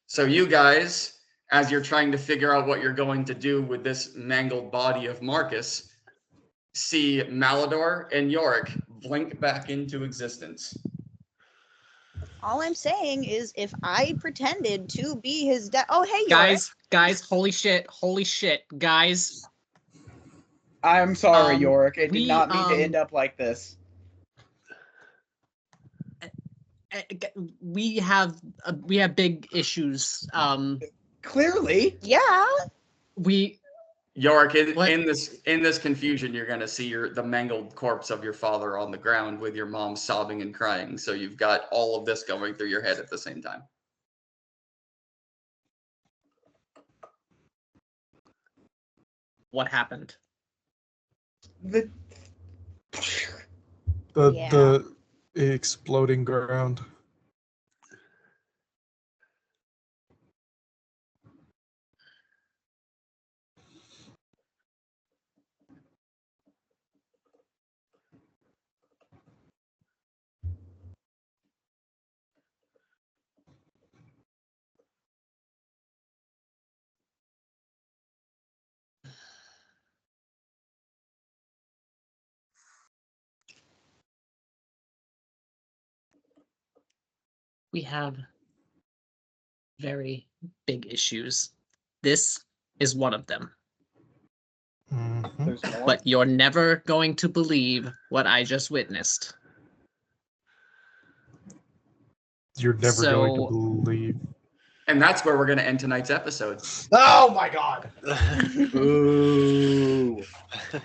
So you guys, as you're trying to figure out what you're going to do with this mangled body of Marcus, see Malador and Yorick blink back into existence. All I'm saying is if I pretended to be his dad. Oh, hey, Yorick. Guys, holy shit, guys. I'm sorry, Yorick. It we, did not mean to end up like this. We have big issues. Clearly. Yeah. Yorick, in this confusion, you're gonna see the mangled corpse of your father on the ground with your mom sobbing and crying. So you've got all of this going through your head at the same time. What happened? The The exploding ground. we have very big issues. This is one of them. Mhm. There's more. But you're never going to believe what I just witnessed. You're never going to So- believe. And that's where we're going to end tonight's episode. Oh my god! Ooh.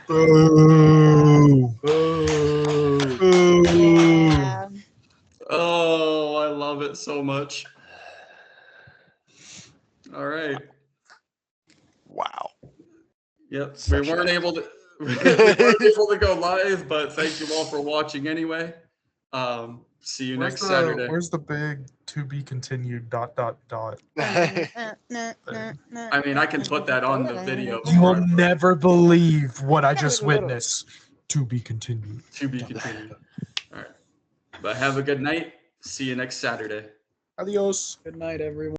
Boo! Ooh. Boo! Yeah. Oh, I love it so much. All right. Wow. Yep. Such we weren't a- able to we weren't able to go live, but thank you all for watching anyway. See you next Saturday. Where's the big to be continued ... I mean, I can put that on the video. You will before I- never believe what I just witnessed. To be continued. To be continued. All right. But have a good night. See you next Saturday. Adios. Good night, everyone.